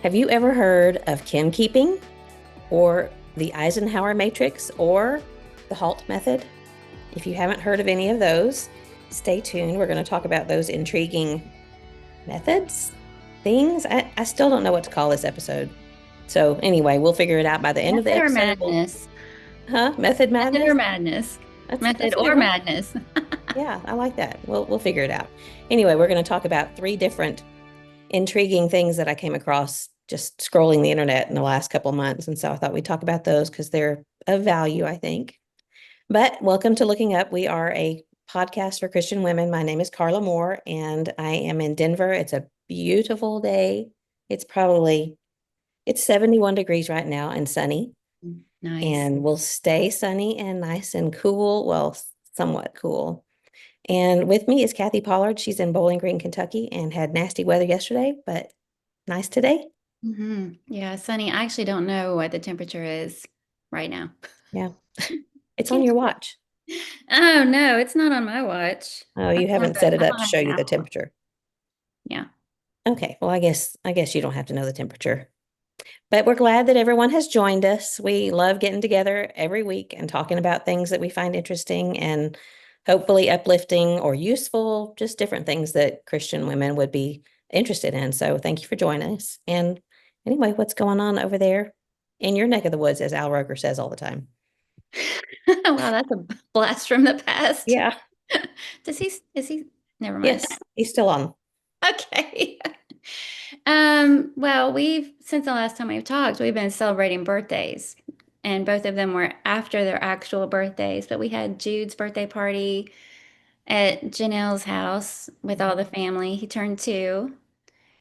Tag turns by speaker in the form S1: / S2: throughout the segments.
S1: Have you ever heard of kin keeping or the Eisenhower matrix or the Halt method? If you haven't heard of any of those, stay tuned. We're going to talk about those intriguing methods, things. I still don't know what to call this episode. So, anyway, we'll figure it out by the end of the
S2: Method or
S1: episode.
S2: madness?
S1: Method
S2: Method or
S1: madness?
S2: madness?
S1: That's
S2: Method
S1: a good
S2: or
S1: one.
S2: madness.
S1: Yeah, I like that. We'll figure it out. Anyway, we're going to talk about three different intriguing things that I came across just scrolling the internet in the last couple of months. And so I thought we'd talk about those because they're of value, I think. But welcome to Looking Up. We are a podcast for Christian women. My name is Carla Moore, and I am in Denver. It's a beautiful day. It's 71 degrees right now and sunny,
S2: Nice.
S1: and will stay sunny and nice and cool. Well, somewhat cool. And with me is Kathy Pollard. She's in Bowling Green, Kentucky, and had nasty weather yesterday, but nice today.
S2: Yeah, Sunny. I actually don't know what the temperature is right now.
S1: Yeah. It's on
S2: Can't.
S1: your watch.
S2: Oh no, it's not on my watch.
S1: Oh,
S2: I
S1: you
S2: don't have
S1: haven't set it
S2: I
S1: up
S2: don't
S1: to
S2: have
S1: show
S2: an
S1: you the
S2: Apple.
S1: temperature.
S2: Yeah.
S1: Okay. Well, I guess you don't have to know the temperature. But we're glad that everyone has joined us. We love getting together every week and talking about things that we find interesting and hopefully uplifting or useful, just different things that Christian women would be interested in. So thank you for joining us. And anyway, what's going on over there in your neck of the woods, as Al Roker says all the time?
S2: Wow, that's a blast from the past.
S1: Yeah.
S2: Is he never mind.
S1: Yes, he's still on.
S2: Okay. Well, since the last time we've talked, we've been celebrating birthdays, and both of them were after their actual birthdays. But we had Jude's birthday party at Janelle's house with all the family. He turned 2.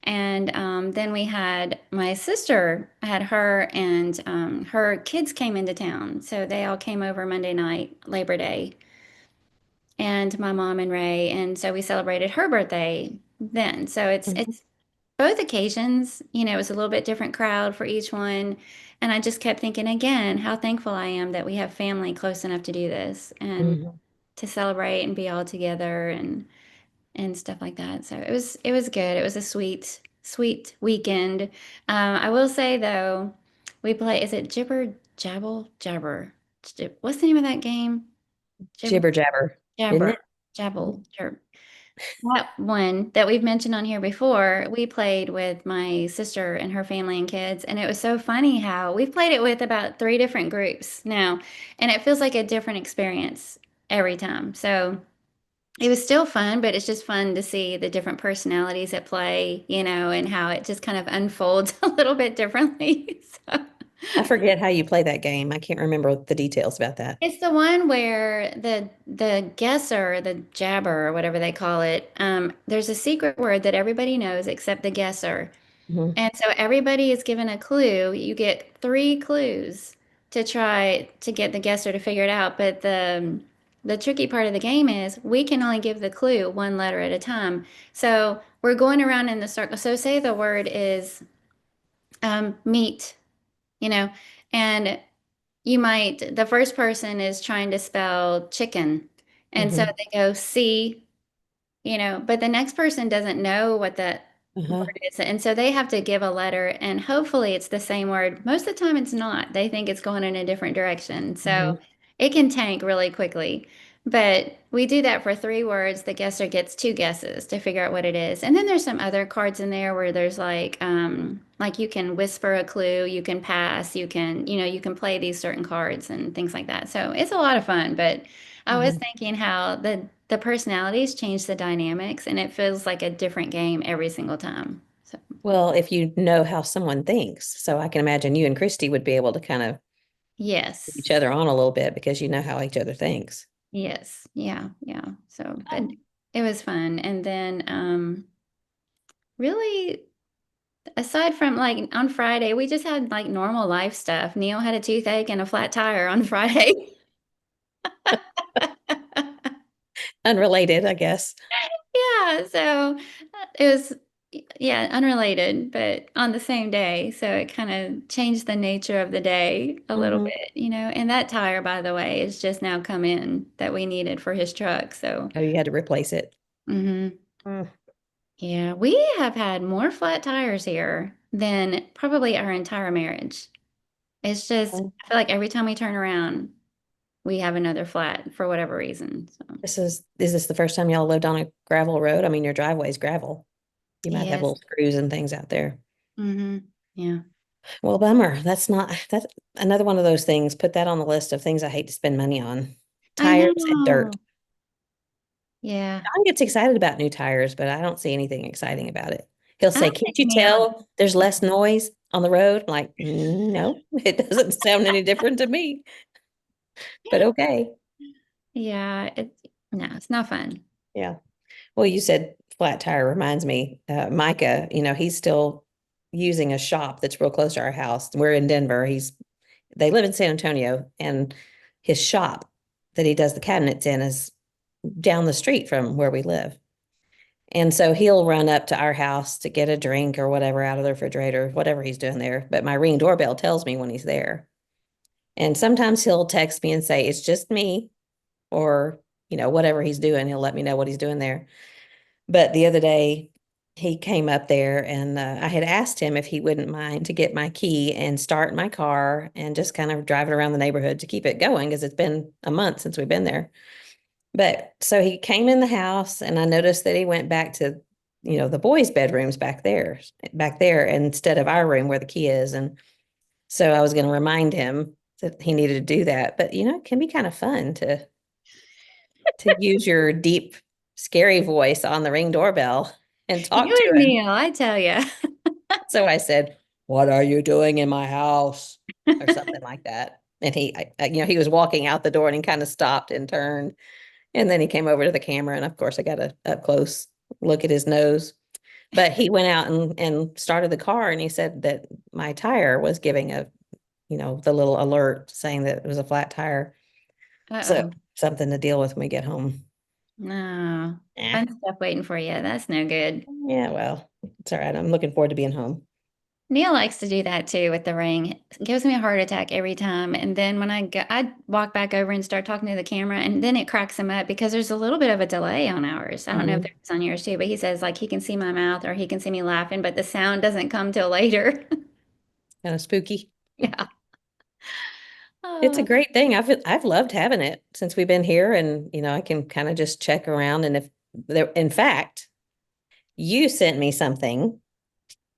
S2: And then we had my sister, I had her and her kids came into town. So they all came over Monday night, Labor Day, and my mom and Ray. And so we celebrated her birthday then. So it's
S1: Mhm.
S2: it's both occasions, it was a little bit different crowd for each one. And I just kept thinking again how thankful I am that we have family close enough to do this and
S1: Mhm.
S2: to celebrate and be all together and stuff like that. So it was good. It was a sweet weekend. I will say though, we play, is it Jibber Jabble Jabber? What's the name of that game? Jibber
S1: Jibber jabber, isn't
S2: Jabber
S1: it?
S2: Jabble.
S1: Mhm.
S2: Sure. That one that we've mentioned on here before, we played with my sister and her family and kids, and it was so funny how we've played it with about 3 different groups now, and it feels like a different experience every time. So it was still fun, but it's just fun to see the different personalities at play, and how it just kind of unfolds a little bit differently. So.
S1: I forget how you play that game. I can't remember the details about that.
S2: It's the one where the guesser, the jabber, or whatever they call it, there's a secret word that everybody knows except the guesser.
S1: Mhm.
S2: And so everybody is given a clue. You get 3 clues to try to get the guesser to figure it out. But the tricky part of the game is we can only give the clue one letter at a time. So we're going around in the circle. So say the word is meat, you know, and the first person is trying to spell chicken. And so
S1: Mhm.
S2: they go C, but the next person doesn't know what that
S1: Uh-huh.
S2: word is. And so they have to give a letter, and hopefully it's the same word. Most of the time it's not. They think it's going in a different direction. So
S1: Mhm.
S2: it can tank really quickly. But we do that for 3 words. The guesser gets 2 guesses to figure out what it is. And then there's some other cards in there where there's like you can whisper a clue, you can pass, you can play these certain cards and things like that. So it's a lot of fun. But I was
S1: Mhm.
S2: thinking how the personalities change the dynamics, and it feels like a different game every single time. So,
S1: Well, if you know how someone thinks, so I can imagine you and Christy would be able to kind of put each
S2: yes,
S1: other on a little bit because you know how each other thinks.
S2: yes, yeah, yeah. So, but it was fun. And then, really, aside from like on Friday, we just had like normal life stuff. Neil had a toothache and a flat tire on Friday.
S1: Unrelated, I guess.
S2: Yeah, so it was, yeah, unrelated, but on the same day. So it kind of changed the nature of the day a little
S1: Mhm.
S2: bit. And that tire, by the way, is just now come in that we needed for his truck. So,
S1: Oh, you had to replace it.
S2: hmm
S1: Mm.
S2: yeah, we have had more flat tires here. than probably our entire marriage. It's just,
S1: Well,
S2: I feel like every time we turn around, we have another flat for whatever reason. So,
S1: is this the first time y'all lived on a gravel road? I mean, your driveway's gravel. You might have
S2: yes.
S1: little screws and things out there.
S2: Yeah.
S1: Well, bummer. That's another one of those things. Put that on the list of things I hate to spend money on.
S2: I
S1: Tires and dirt.
S2: know. Yeah.
S1: John gets excited about new tires, but I don't see anything exciting about it. He'll
S2: I
S1: say,
S2: don't
S1: "Can't
S2: think
S1: you
S2: Neil,
S1: tell there's less noise on the road?" I'm like, No, it doesn't sound any different to me, but okay.
S2: yeah, no, it's not fun.
S1: Yeah. Well, you said flat tire reminds me, Micah, he's still using a shop that's real close to our house. We're in Denver. They live in San Antonio, and his shop that he does the cabinets in is down the street from where we live. And so he'll run up to our house to get a drink or whatever out of the refrigerator, whatever he's doing there. But my Ring doorbell tells me when he's there. And sometimes he'll text me and say, "It's just me," or, whatever he's doing, he'll let me know what he's doing there. But the other day, he came up there and I had asked him if he wouldn't mind to get my key and start my car and just kind of drive it around the neighborhood to keep it going because it's been a month since we've been there. But so he came in the house and I noticed that he went back to, the boys' bedrooms back there instead of our room where the key is. And so I was going to remind him that he needed to do that. But, it can be kind of fun to use your deep, scary voice on the Ring doorbell and talk
S2: You
S1: to
S2: and
S1: him.
S2: Neil, I tell you.
S1: So I said, "What are you doing in my house?" or something like that. And he was walking out the door and he kind of stopped and turned. And then he came over to the camera. And of course, I got a up close look at his nose. But he went out and started the car and he said that my tire was giving the little alert saying that it was a flat tire. So
S2: Uh-oh.
S1: something to deal with when we get home.
S2: No.
S1: Yeah.
S2: Fun stuff waiting for you. That's no good.
S1: Yeah, well, it's all right. I'm looking forward to being home.
S2: Neil likes to do that too with the ring. It gives me a heart attack every time. And then when I walk back over and start talking to the camera, and then it cracks him up because there's a little bit of a delay on ours. I don't know if
S1: Mhm.
S2: there's on yours too, but he says like he can see my mouth or he can see me laughing, but the sound doesn't come till later.
S1: Kind of spooky.
S2: Yeah.
S1: It's a
S2: Oh,
S1: great thing. I've loved having it since we've been here, and I can kind of just check around. And if there, in fact, you sent me something,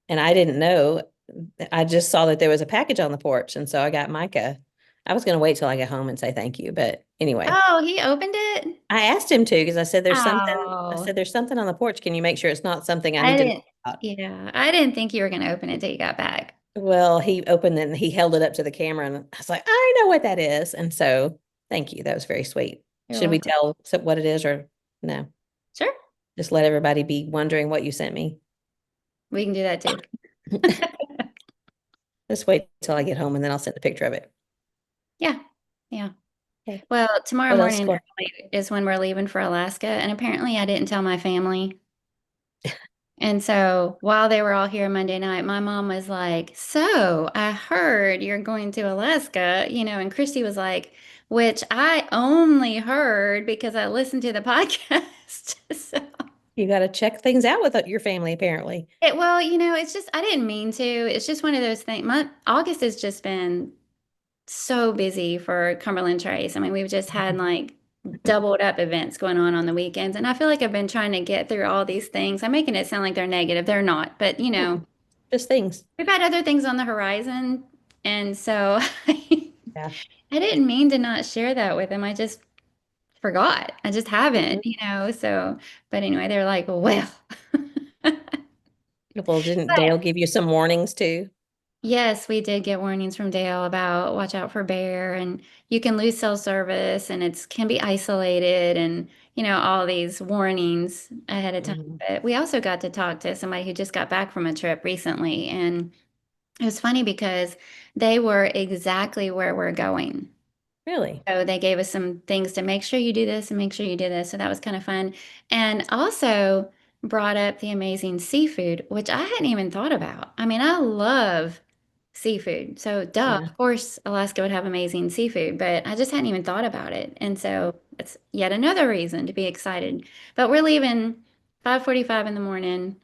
S1: and I didn't know. I just saw that there was a package on the porch, and so I got Micah. I was going to wait till I get home and say thank you, but anyway,
S2: oh, he opened it.
S1: I asked him to because I said there's something. I
S2: Oh,
S1: said there's something on the porch. Can you make sure it's not something I
S2: I
S1: need to know
S2: didn't.
S1: about?
S2: Yeah, I didn't think you were going to open it till you got back.
S1: Well, he opened it and he held it up to the camera, and I was like, I know what that is. And so, thank you. That was very sweet.
S2: You're
S1: Should we
S2: welcome.
S1: tell what it is or no?
S2: Sure,
S1: Just let everybody be wondering what you sent me.
S2: we can do that too.
S1: Just wait till I get home and then I'll send a picture of it.
S2: Yeah, yeah.
S1: Okay.
S2: Well, tomorrow
S1: What else
S2: morning
S1: going?
S2: is when we're leaving for Alaska, and apparently I didn't tell my family. And so while they were all here Monday night, my mom was like, "So I heard you're going to Alaska," and Christy was like, "Which I only heard because I listened to the podcast." So,
S1: You got to check things out with your family, apparently.
S2: well, it's just, I didn't mean to. It's just one of those things. August has just been so busy for Cumberland Trace. I mean, we've just had like doubled up events going on the weekends. And I feel like I've been trying to get through all these things. I'm making it sound like they're negative. They're not. But,
S1: Mm, just things.
S2: we've had other things on the horizon. And so
S1: Yeah.
S2: I didn't mean to not share that with them. I just forgot. I just
S1: Mhm.
S2: haven't. So, but anyway, they're like, well.
S1: Well, didn't
S2: But
S1: Dale give you some warnings too?
S2: yes, we did get warnings from Dale about watch out for bear and you can lose cell service and it's can be isolated and all these warnings ahead of time.
S1: Mhm.
S2: But we also got to talk to somebody who just got back from a trip recently and it was funny because they were exactly where we're going.
S1: Really?
S2: So they gave us some things to make sure you do this and make sure you do this. So that was kind of fun. And also brought up the amazing seafood, which I hadn't even thought about. I mean, I love seafood. So duh,
S1: Yeah.
S2: of course Alaska would have amazing seafood, but I just hadn't even thought about it. And so it's yet another reason to be excited. But we're leaving 5:45 in the morning.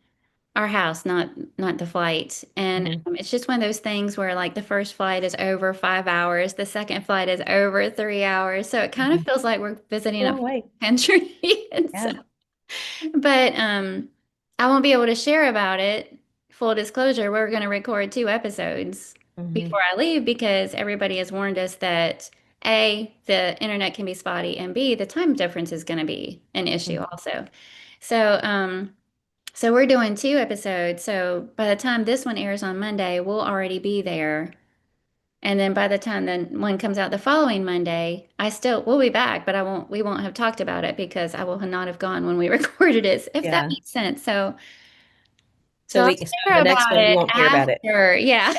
S2: our house, not the flight. And
S1: Mhm.
S2: it's just one of those things where like the first flight is over 5 hours, the second flight is over 3 hours. So it kind of
S1: Mhm.
S2: feels like we're visiting a
S1: Long
S2: foreign
S1: way.
S2: country. And so,
S1: Yeah.
S2: but I won't be able to share about it. Full disclosure, we're going to record 2 episodes before
S1: Hmm.
S2: I leave because everybody has warned us that A, the internet can be spotty, and B, the time difference is going to be an issue also. So, so we're doing 2 episodes. So by the time this one airs on Monday, we'll already be there. And then by the time the one comes out the following Monday, we'll be back, but we won't have talked about it because I will not have gone when we recorded it, if that
S1: Yeah.
S2: makes sense. So,
S1: So
S2: I'll
S1: so
S2: share
S1: the next
S2: about
S1: one you
S2: it
S1: won't hear about it.
S2: after. Yeah.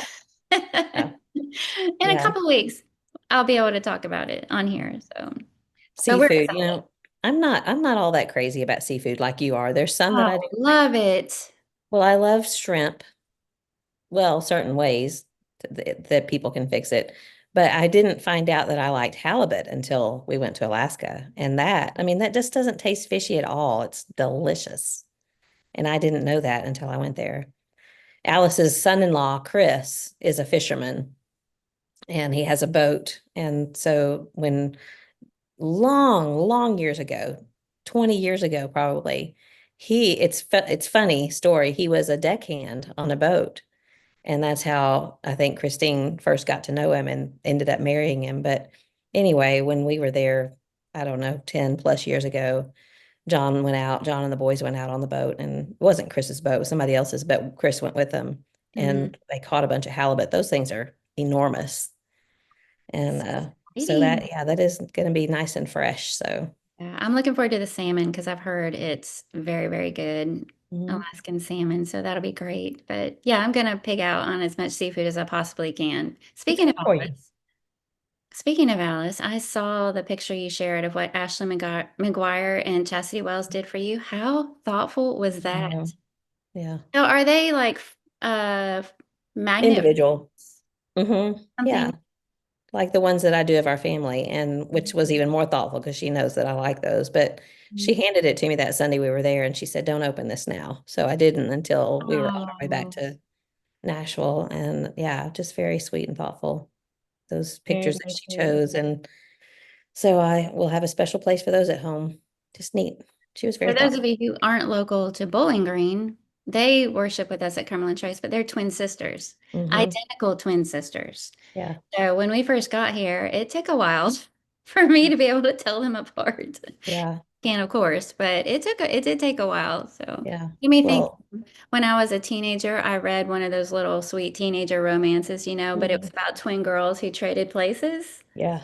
S1: Yeah. Yeah.
S2: In a
S1: Yeah.
S2: couple weeks, I'll be able to talk about it on here. So, but we're
S1: Seafood,
S2: excited.
S1: I'm not all that crazy about seafood like you are. There's some that I do
S2: Oh,
S1: like.
S2: love it.
S1: Well, I love shrimp. Well, certain ways that people can fix it. But I didn't find out that I liked halibut until we went to Alaska. And that just doesn't taste fishy at all. It's delicious. And I didn't know that until I went there. Alice's son-in-law, Chris, is a fisherman and he has a boat. And so when long, long years ago, 20 years ago probably, it's funny story. He was a deckhand on a boat. And that's how I think Christine first got to know him and ended up marrying him. But anyway, when we were there, I don't know, 10 plus years ago, John and the boys went out on the boat, and it wasn't Chris's boat, it was somebody else's, but Chris went with them
S2: Hmm.
S1: and they caught a bunch of halibut. Those things are enormous. And so
S2: Exciting.
S1: that is going to be nice and fresh. So,
S2: Yeah, I'm looking forward to the salmon because I've heard it's very, very good
S1: mhm.
S2: Alaskan salmon. So that'll be great. But yeah, I'm gonna pig out on as much seafood as I possibly can.
S1: It's
S2: Speaking of
S1: good for you.
S2: Alice, I saw the picture you shared of what Ashley McGuire and Chastity Wells did for you. How thoughtful was that?
S1: Mhm. Yeah.
S2: So are they like uh magnet
S1: Individual. Yeah.
S2: something?
S1: Like the ones that I do of our family, and which was even more thoughtful because she knows that I like those. But she handed it to me that Sunday we were there, and she said, "Don't open this now." So I didn't until we were on our way back
S2: Oh,
S1: to Nashville, and yeah, just very sweet and thoughtful. Those
S2: very,
S1: pictures that
S2: very
S1: she
S2: cute.
S1: chose, and so I will have a special place for those at home. Just neat. She was very
S2: For those
S1: thoughtful.
S2: of you who aren't local to Bowling Green, they worship with us at Cumberland Trace, but they're twin sisters,
S1: Hmm.
S2: identical twin sisters.
S1: Yeah,
S2: So when we first got here, it took a while for me to be able to tell them apart.
S1: yeah,
S2: Can, of course, but it did take a while. So
S1: yeah.
S2: you may think
S1: Well,
S2: when I was a teenager, I read one of those little sweet teenager romances, but it was
S1: mhm,
S2: about twin girls who traded places.
S1: yeah.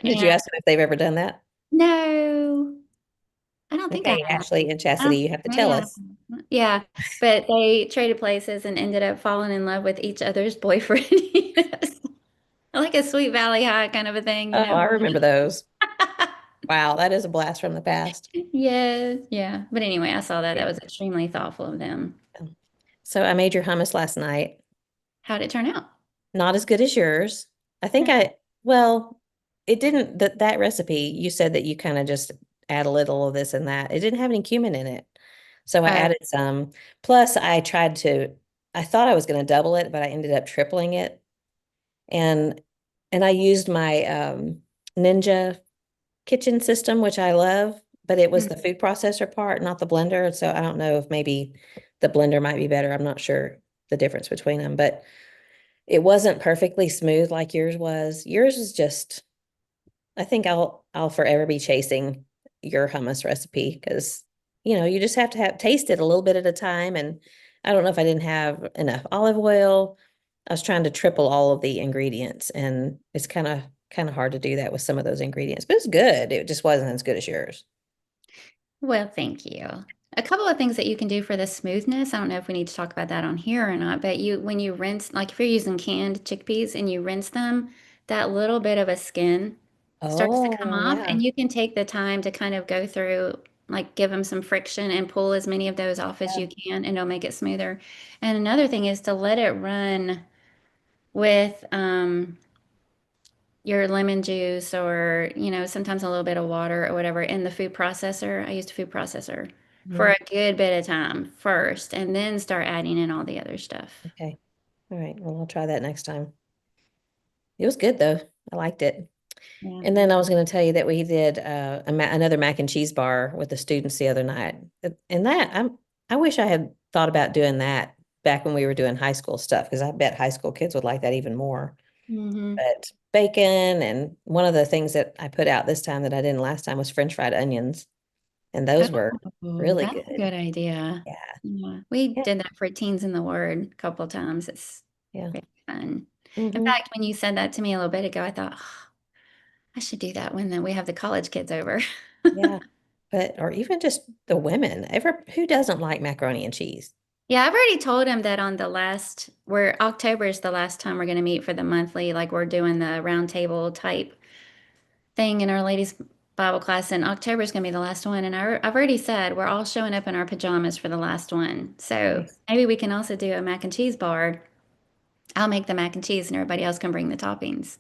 S1: Did
S2: And
S1: you ask them if they've ever done that?
S2: no, I don't think I
S1: Okay,
S2: have.
S1: Ashley and
S2: I
S1: Chastity,
S2: don't,
S1: you have to
S2: maybe
S1: tell
S2: I
S1: us.
S2: have. Yeah, but they traded places and ended up falling in love with each other's boyfriend. Like a Sweet Valley High kind of a thing,
S1: Oh, I remember those. Wow, that is a blast from the past.
S2: Yes, yeah. But anyway, I saw that. That
S1: Yeah.
S2: was extremely thoughtful of them.
S1: So I made your hummus last night.
S2: How'd it turn out?
S1: Not as good as yours. I think
S2: No.
S1: well, it didn't, that recipe, you said that you kind of just add a little of this and that. It didn't have any cumin in it. So I
S2: Oh,
S1: added some. Plus, I thought I was going to double it, but I ended up tripling it. And I used my Ninja kitchen system, which I love, but it was
S2: mm.
S1: the food processor part, not the blender. So I don't know if maybe the blender might be better. I'm not sure the difference between them, but it wasn't perfectly smooth like yours was. Yours is just, I think I'll forever be chasing your hummus recipe because you just have to have taste it a little bit at a time. And I don't know if I didn't have enough olive oil. I was trying to triple all of the ingredients, and it's kind of hard to do that with some of those ingredients, but it's good. It just wasn't as good as yours.
S2: Well, thank you. A couple of things that you can do for the smoothness. I don't know if we need to talk about that on here or not, but when you rinse, like if you're using canned chickpeas and you rinse them, that little bit of a skin starts to come
S1: Oh,
S2: off,
S1: yeah.
S2: and you can take the time to kind of go through, like give them some friction and pull as many of those off as
S1: Yeah.
S2: you can, and it'll make it smoother. And another thing is to let it run with your lemon juice or, sometimes a little bit of water or whatever in the food processor. I used a food processor. for
S1: Mhm.
S2: a good bit of time first, and then start adding in all the other stuff.
S1: Okay. All right. Well, I'll try that next time. It was good though. I liked it.
S2: Yeah.
S1: And then I was going to tell you that we did another mac and cheese bar with the students the other night. And I wish I had thought about doing that back when we were doing high school stuff, because I bet high school kids would like that even more.
S2: Hmm.
S1: But bacon, and one of the things that I put out this time that I didn't last time was French fried onions, and those were
S2: Oh,
S1: really
S2: that's a
S1: good.
S2: good idea.
S1: Yeah.
S2: Yeah. We
S1: Yeah.
S2: did that for Teens in the Word a couple of times. It's
S1: Yeah.
S2: very fun. In
S1: Hmm.
S2: fact, when you said that to me a little bit ago, I thought, "Oh, I should do that when we have the college kids over."
S1: Yeah. But, or even just the women, who doesn't like macaroni and cheese?
S2: Yeah, I've already told him that where October is the last time we're going to meet for the monthly, like we're doing the round table type thing in our ladies' Bible class, and October is going to be the last one. And I've already said we're all showing up in our pajamas for the last one. So
S1: Nice.
S2: maybe we can also do a mac and cheese bar. I'll make the mac and cheese, and everybody else can bring the toppings.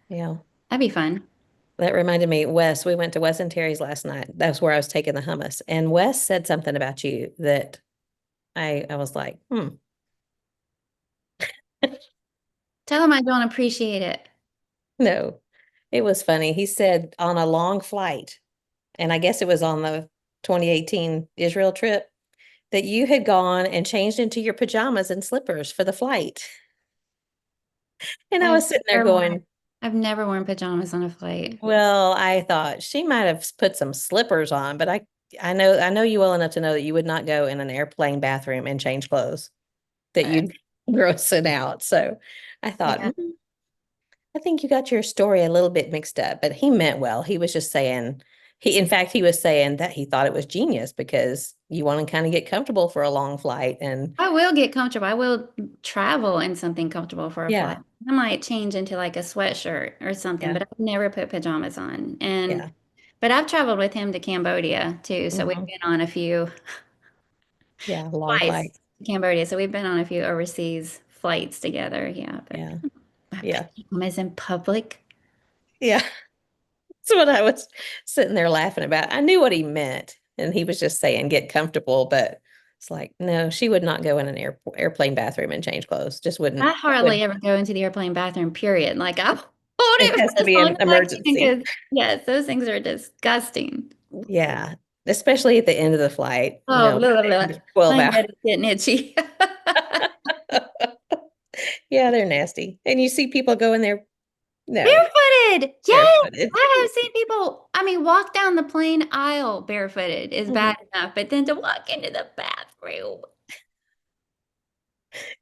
S1: Yeah.
S2: That'd be fun.
S1: That reminded me, Wes, we went to Wes and Terry's last night. That's where I was taking the hummus. And Wes said something about you that I was like, hmm.
S2: Tell them I don't appreciate it.
S1: No, it was funny. He said on a long flight, and I guess it was on the 2018 Israel trip, that you had gone and changed into your pajamas and slippers for the flight. And I
S2: I've
S1: was sitting there
S2: never worn,
S1: going,
S2: I've never worn pajamas on a flight.
S1: well, I thought she might have put some slippers on, but I know you well enough to know that you would not go in an airplane bathroom and change clothes, that
S2: Uh,
S1: you'd gross it out. So I thought,
S2: yeah.
S1: I think you got your story a little bit mixed up, but he meant well. He was just saying, in fact, he was saying that he thought it was genius because you want to kind of get comfortable for a long flight. And
S2: I will get comfortable. I will travel in something comfortable for a flight.
S1: yeah,
S2: I might change into like a sweatshirt or something,
S1: yeah,
S2: but I've never put pajamas on.
S1: yeah.
S2: But I've traveled with him to Cambodia too, so we've
S1: Hmm.
S2: been on a few
S1: Yeah, long
S2: twice
S1: flight.
S2: to Cambodia. So we've been on a few overseas flights together. Yeah, but
S1: Yeah,
S2: my
S1: yeah,
S2: pajamas in public.
S1: yeah. That's what I was sitting there laughing about. I knew what he meant, and he was just saying get comfortable, but it's like, no, she would not go in an airplane bathroom and change clothes. Just wouldn't.
S2: I
S1: Would.
S2: hardly ever go into the airplane bathroom, period. Like I'll hold
S1: It
S2: it
S1: has
S2: for
S1: to
S2: as
S1: be
S2: long
S1: an
S2: as I can
S1: emergency.
S2: because yes, those things are disgusting.
S1: Yeah, especially at the end of the flight,
S2: Oh, blah, blah,
S1: by
S2: blah.
S1: the 12
S2: My
S1: hours.
S2: head is getting itchy.
S1: Yeah, they're nasty. And you see people go in there, no,
S2: Barefooted. Yes.
S1: barefooted.
S2: I have seen people, I mean, walk down the plane aisle barefooted is
S1: Mhm.
S2: bad enough, but then to walk into the bathroom.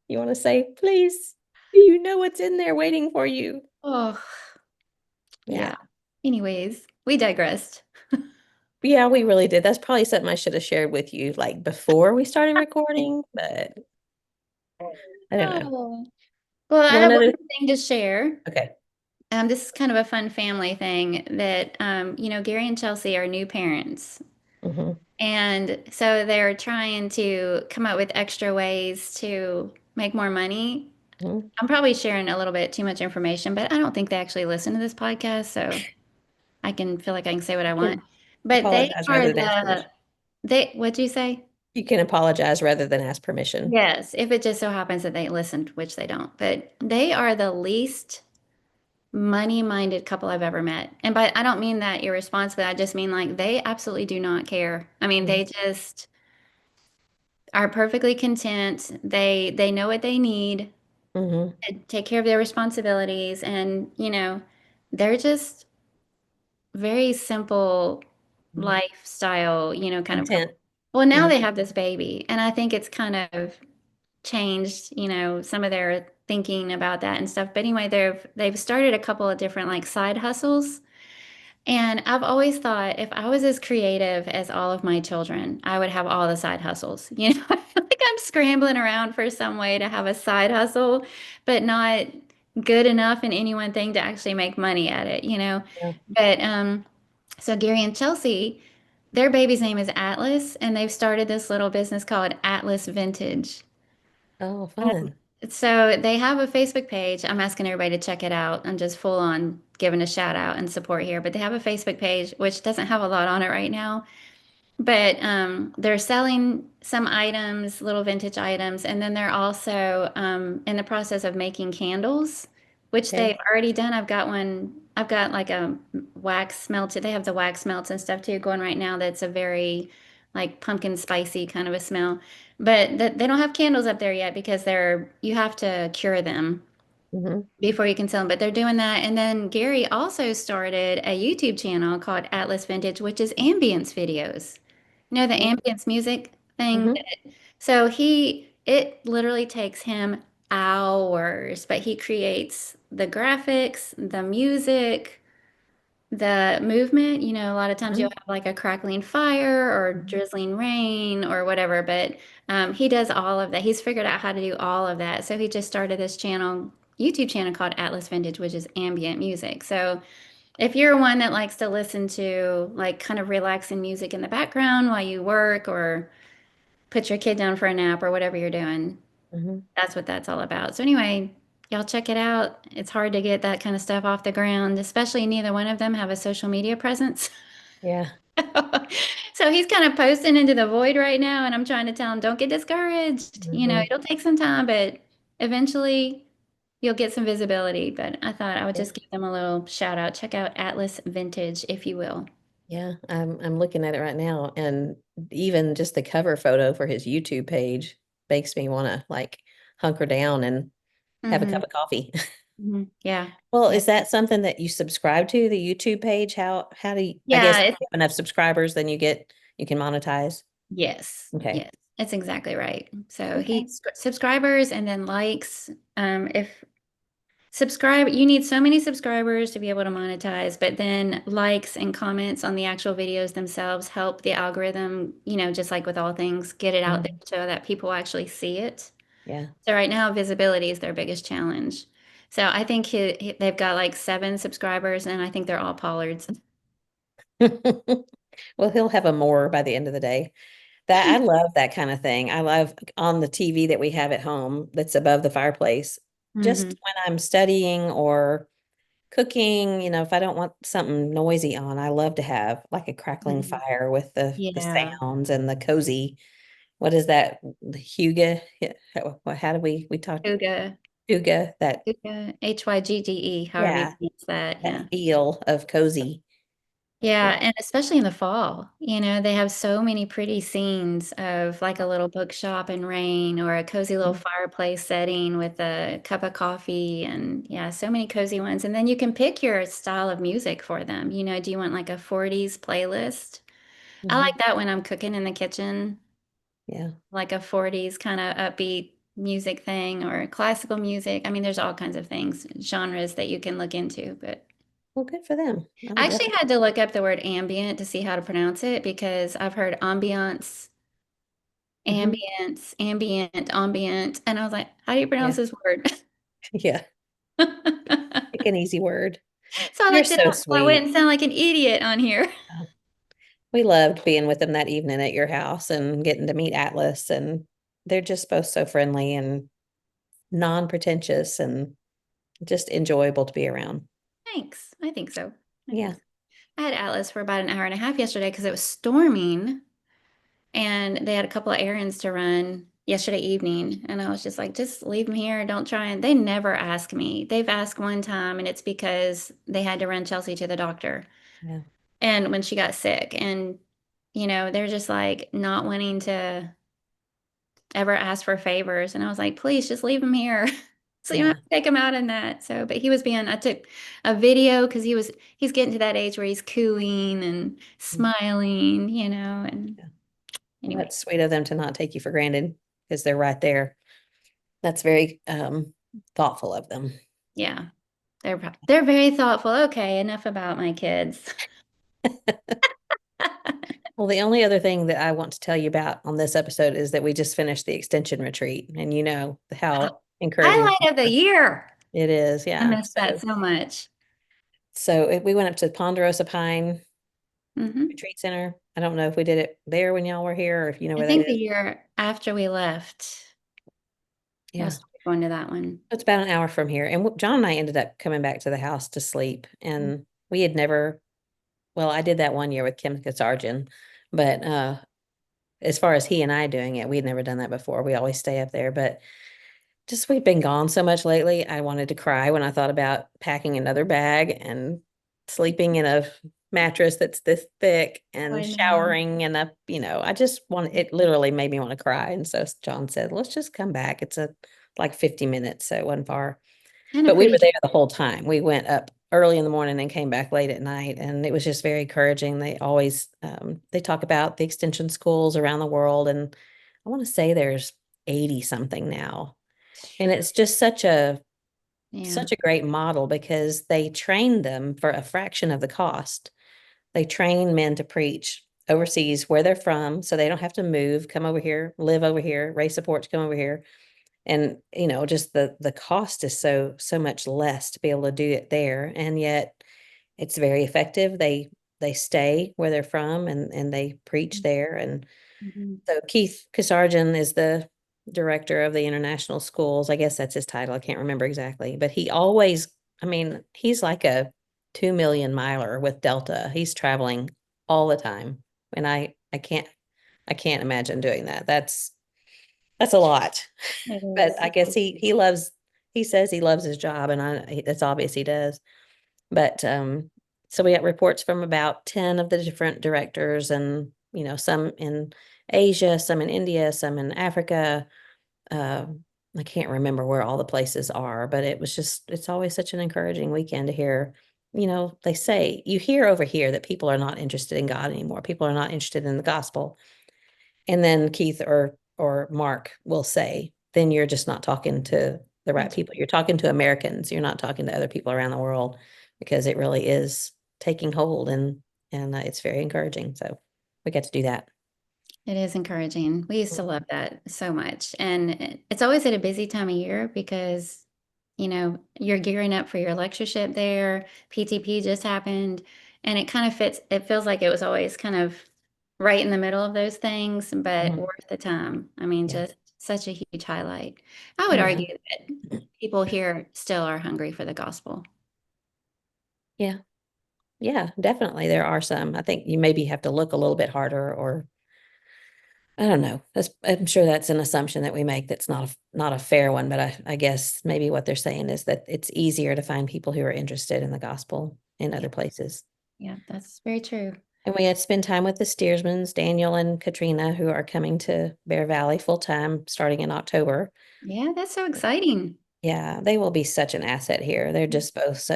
S1: You want to say, please, you know what's in there waiting for you.
S2: Oh,
S1: Yeah.
S2: yeah. Anyways, we digressed.
S1: Yeah, we really did. That's probably something I should have shared with you like before we started recording, but I don't know.
S2: Oh. Well, I
S1: One
S2: have one
S1: other,
S2: more thing to share.
S1: okay.
S2: This is kind of a fun family thing that, Gary and Chelsea are new parents.
S1: Hmm.
S2: And so they're trying to come up with extra ways to make more money.
S1: Hmm.
S2: I'm probably sharing a little bit too much information, but I don't think they actually listen to this podcast, so I can feel like I can say what I
S1: You
S2: want.
S1: can
S2: But they
S1: apologize
S2: are
S1: rather than ask permission.
S2: what'd you say?
S1: You can apologize rather than ask permission.
S2: Yes, if it just so happens that they listened, which they don't. But they are the least money-minded couple I've ever met. And by I don't mean that irresponsibly. I just mean like they absolutely do not care. I mean,
S1: Hmm.
S2: they just are perfectly content. They know what they need
S1: Hmm.
S2: and take care of their responsibilities and, they're just very simple lifestyle, kind of
S1: Content.
S2: couple. Well, now
S1: Hmm.
S2: they have this baby, and I think it's kind of changed, some of their thinking about that and stuff. But anyway, they've started a couple of different like side hustles. And I've always thought if I was as creative as all of my children, I would have all the side hustles. I feel like I'm scrambling around for some way to have a side hustle, but not good enough in any one thing to actually make money at it.
S1: Yeah.
S2: But so Gary and Chelsea, their baby's name is Atlas, and they've started this little business called Atlas Vintage.
S1: Oh, fun.
S2: So they have a Facebook page. I'm asking everybody to check it out. I'm just full on giving a shout out and support here. But they have a Facebook page, which doesn't have a lot on it right now. but they're selling some items, little vintage items, and then they're also in the process of making candles, which they've
S1: Okay.
S2: already done. I've got one. I've got like a wax melted. They have the wax melts and stuff too going right now. That's a very like pumpkin spicy kind of a smell. But they don't have candles up there yet because you have to cure them
S1: Hmm.
S2: before you can sell them, but they're doing that. And then Gary also started a YouTube channel called Atlas Vintage, which is ambience videos. You know, the ambience music thing.
S1: Hmm.
S2: So it literally takes him hours, but he creates the graphics, the music, the movement. You know, a lot of times you'll
S1: Hmm.
S2: have like a crackling fire or
S1: Hmm.
S2: drizzling rain or whatever, but he does all of that. He's figured out how to do all of that. So he just started this YouTube channel called Atlas Vintage, which is ambient music. So if you're one that likes to listen to like kind of relaxing music in the background while you work or put your kid down for a nap or whatever you're doing,
S1: Hmm.
S2: that's what that's all about. So anyway, y'all check it out. It's hard to get that kind of stuff off the ground, especially neither one of them have a social media presence.
S1: Yeah.
S2: So he's kind of posting into the void right now, and I'm trying to tell him, don't get discouraged. You know,
S1: Hmm.
S2: it'll take some time, but eventually you'll get some visibility. But I thought I would
S1: Yeah.
S2: just give them a little shout out. Check out Atlas Vintage, if you will.
S1: Yeah. I'm looking at it right now, and even just the cover photo for his YouTube page makes me want to like hunker down and have a
S2: Hmm.
S1: cup of coffee.
S2: Yeah.
S1: Well,
S2: Yeah.
S1: is that something that you subscribe to, the YouTube page? How do you, I guess
S2: Yeah.
S1: if you have enough subscribers, then you can monetize.
S2: Yes.
S1: Okay.
S2: Yes. It's exactly right. So
S1: Okay.
S2: he subscribers and then likes. If subscribe, you need so many subscribers to be able to monetize, but then likes and comments on the actual videos themselves help the algorithm, you know, just like with all things, get it out there
S1: Mhm.
S2: so that people actually see it.
S1: Yeah.
S2: So right now, visibility is their biggest challenge. So I think they've got like 7 subscribers, and I think they're all Pollards.
S1: Well, he'll have a more by the end of the day. That I love that kind of thing. I love on the TV that we have at home that's above the fireplace.
S2: Hmm.
S1: Just when I'm studying or cooking, if I don't want something noisy on, I love to have like a crackling
S2: Hmm.
S1: fire with the
S2: Yeah.
S1: sounds and the cozy. What is that? The Huga? Yeah, how do we talk
S2: Huga,
S1: Huga? That,
S2: Huga, Hygge, however you
S1: yeah,
S2: pronounce that.
S1: that
S2: Yeah.
S1: feel of cozy.
S2: Yeah,
S1: Yeah.
S2: and especially in the fall, you know, they have so many pretty scenes of like a little bookshop in rain or a cozy little
S1: Mhm.
S2: fireplace setting with a cup of coffee and yeah, so many cozy ones. And then you can pick your style of music for them. You know, do you want like a 40s playlist? I like
S1: Mhm.
S2: that when I'm cooking in the kitchen,
S1: Yeah.
S2: like a 40s kind of upbeat music thing or classical music. I mean, there's all kinds of things, genres that you can look into, but
S1: Well, good for them. I
S2: I
S1: would
S2: actually
S1: definitely.
S2: had to look up the word ambient to see how to pronounce it because I've heard ambiance,
S1: Mhm.
S2: ambience, ambient, and I was like, how do you pronounce
S1: Yeah.
S2: this word?
S1: Yeah. Pick an easy word.
S2: So I
S1: You're
S2: looked it
S1: so
S2: up so I
S1: sweet.
S2: wouldn't sound like an idiot on here.
S1: Oh, we loved being with them that evening at your house and getting to meet Atlas, and they're just both so friendly and non-pretentious and just enjoyable to be around.
S2: Thanks. I think so. I think
S1: Yeah.
S2: so. I had Atlas for about an hour and a half yesterday because it was storming and they had a couple of errands to run yesterday evening. And I was just like, just leave them here. Don't try. And they never ask me. They've asked one time, and it's because they had to run Chelsea to the doctor.
S1: Yeah.
S2: And when she got sick, and, you know, they're just like not wanting to ever ask for favors. And I was like, please just leave him here. So you don't have
S1: Yeah.
S2: to take him out in that. So, but I took a video because he's getting to that age where he's cooing and smiling, you know, and
S1: Yeah. Well,
S2: anyway,
S1: that's sweet of them to not take you for granted because they're right there. That's very thoughtful of them.
S2: yeah. They're very thoughtful. Okay, enough about my kids.
S1: Well, the only other thing that I want to tell you about on this episode is that we just finished the extension retreat, and you know how encouraging
S2: Highlight of the year.
S1: it is.
S2: I
S1: Yeah.
S2: miss that so much.
S1: We went up to Ponderosa Pine
S2: Hmm.
S1: Retreat Center. I don't know if we did it there when y'all were here or if you know
S2: I
S1: where that
S2: think the
S1: is.
S2: year after we left, I
S1: Yeah.
S2: started going to that one.
S1: It's about an hour from here. And John and I ended up coming back to the house to sleep. And we had never, well, I did that one year with Kim Sargent, But as far as he and I doing it, we'd never done that before. We always stay up there, but just we've been gone so much lately. I wanted to cry when I thought about packing another bag and sleeping in a mattress that's this thick and
S2: I know.
S1: showering and up, I just want it literally made me want to cry. And so John said, let's just come back. It's a like 50 minutes, so it wasn't far.
S2: And a
S1: But we
S2: pretty
S1: were there
S2: drive.
S1: the whole time. We went up early in the morning and came back late at night, and it was just very encouraging. They always they talk about the extension schools around the world, and I want to say there's 80 something now. And it's just
S2: Yeah.
S1: such a great model because they train them for a fraction of the cost. They train men to preach overseas where they're from, so they don't have to move, come over here, live over here, raise support to come over here. And just the cost is so much less to be able to do it there, and yet it's very effective. They stay where they're from, and they preach there. And
S2: Mhm.
S1: so Keith Kasarjan is the director of the international schools. I guess that's his title. I can't remember exactly, but he always, I mean, he's like a 2 million miler with Delta. He's traveling all the time. And I can't imagine doing that. That's a lot.
S2: It
S1: But
S2: is.
S1: I guess he says he loves his job, and it's obvious he does. But so we got reports from about 10 of the different directors, and some in Asia, some in India, some in Africa. Uh, I can't remember where all the places are, but it's always such an encouraging weekend to hear. They say you hear over here that people are not interested in God anymore. People are not interested in the gospel. And then Keith or Mark will say, then you're just not talking to the right
S2: That's
S1: people. You're talking to Americans. You're not talking to other people around the world, because it really is taking hold, and it's very encouraging. So we get to do that.
S2: It is encouraging. We used to love that so much. And it's always at a busy time of year because, you're gearing up for your lectureship there. PTP just happened. And it kind of fits, it feels like it was always kind of right in the middle of those things, but
S1: Mhm.
S2: worth the time. I mean,
S1: Yeah.
S2: just such a huge highlight. I would
S1: Oh yeah.
S2: argue that people here still are hungry for the gospel.
S1: Yeah. Yeah, definitely. There are some. I think you maybe have to look a little bit harder, or I don't know. I'm sure that's an assumption that we make that's not a fair one, but I guess maybe what they're saying is that it's easier to find people who are interested in the gospel in
S2: Yeah,
S1: other places.
S2: yeah, that's very true.
S1: And we had to spend time with the Steersmans, Daniel and Katrina, who are coming to Bear Valley full time starting in October.
S2: Yeah, that's so exciting.
S1: Yeah, they will be such an asset here. They're just both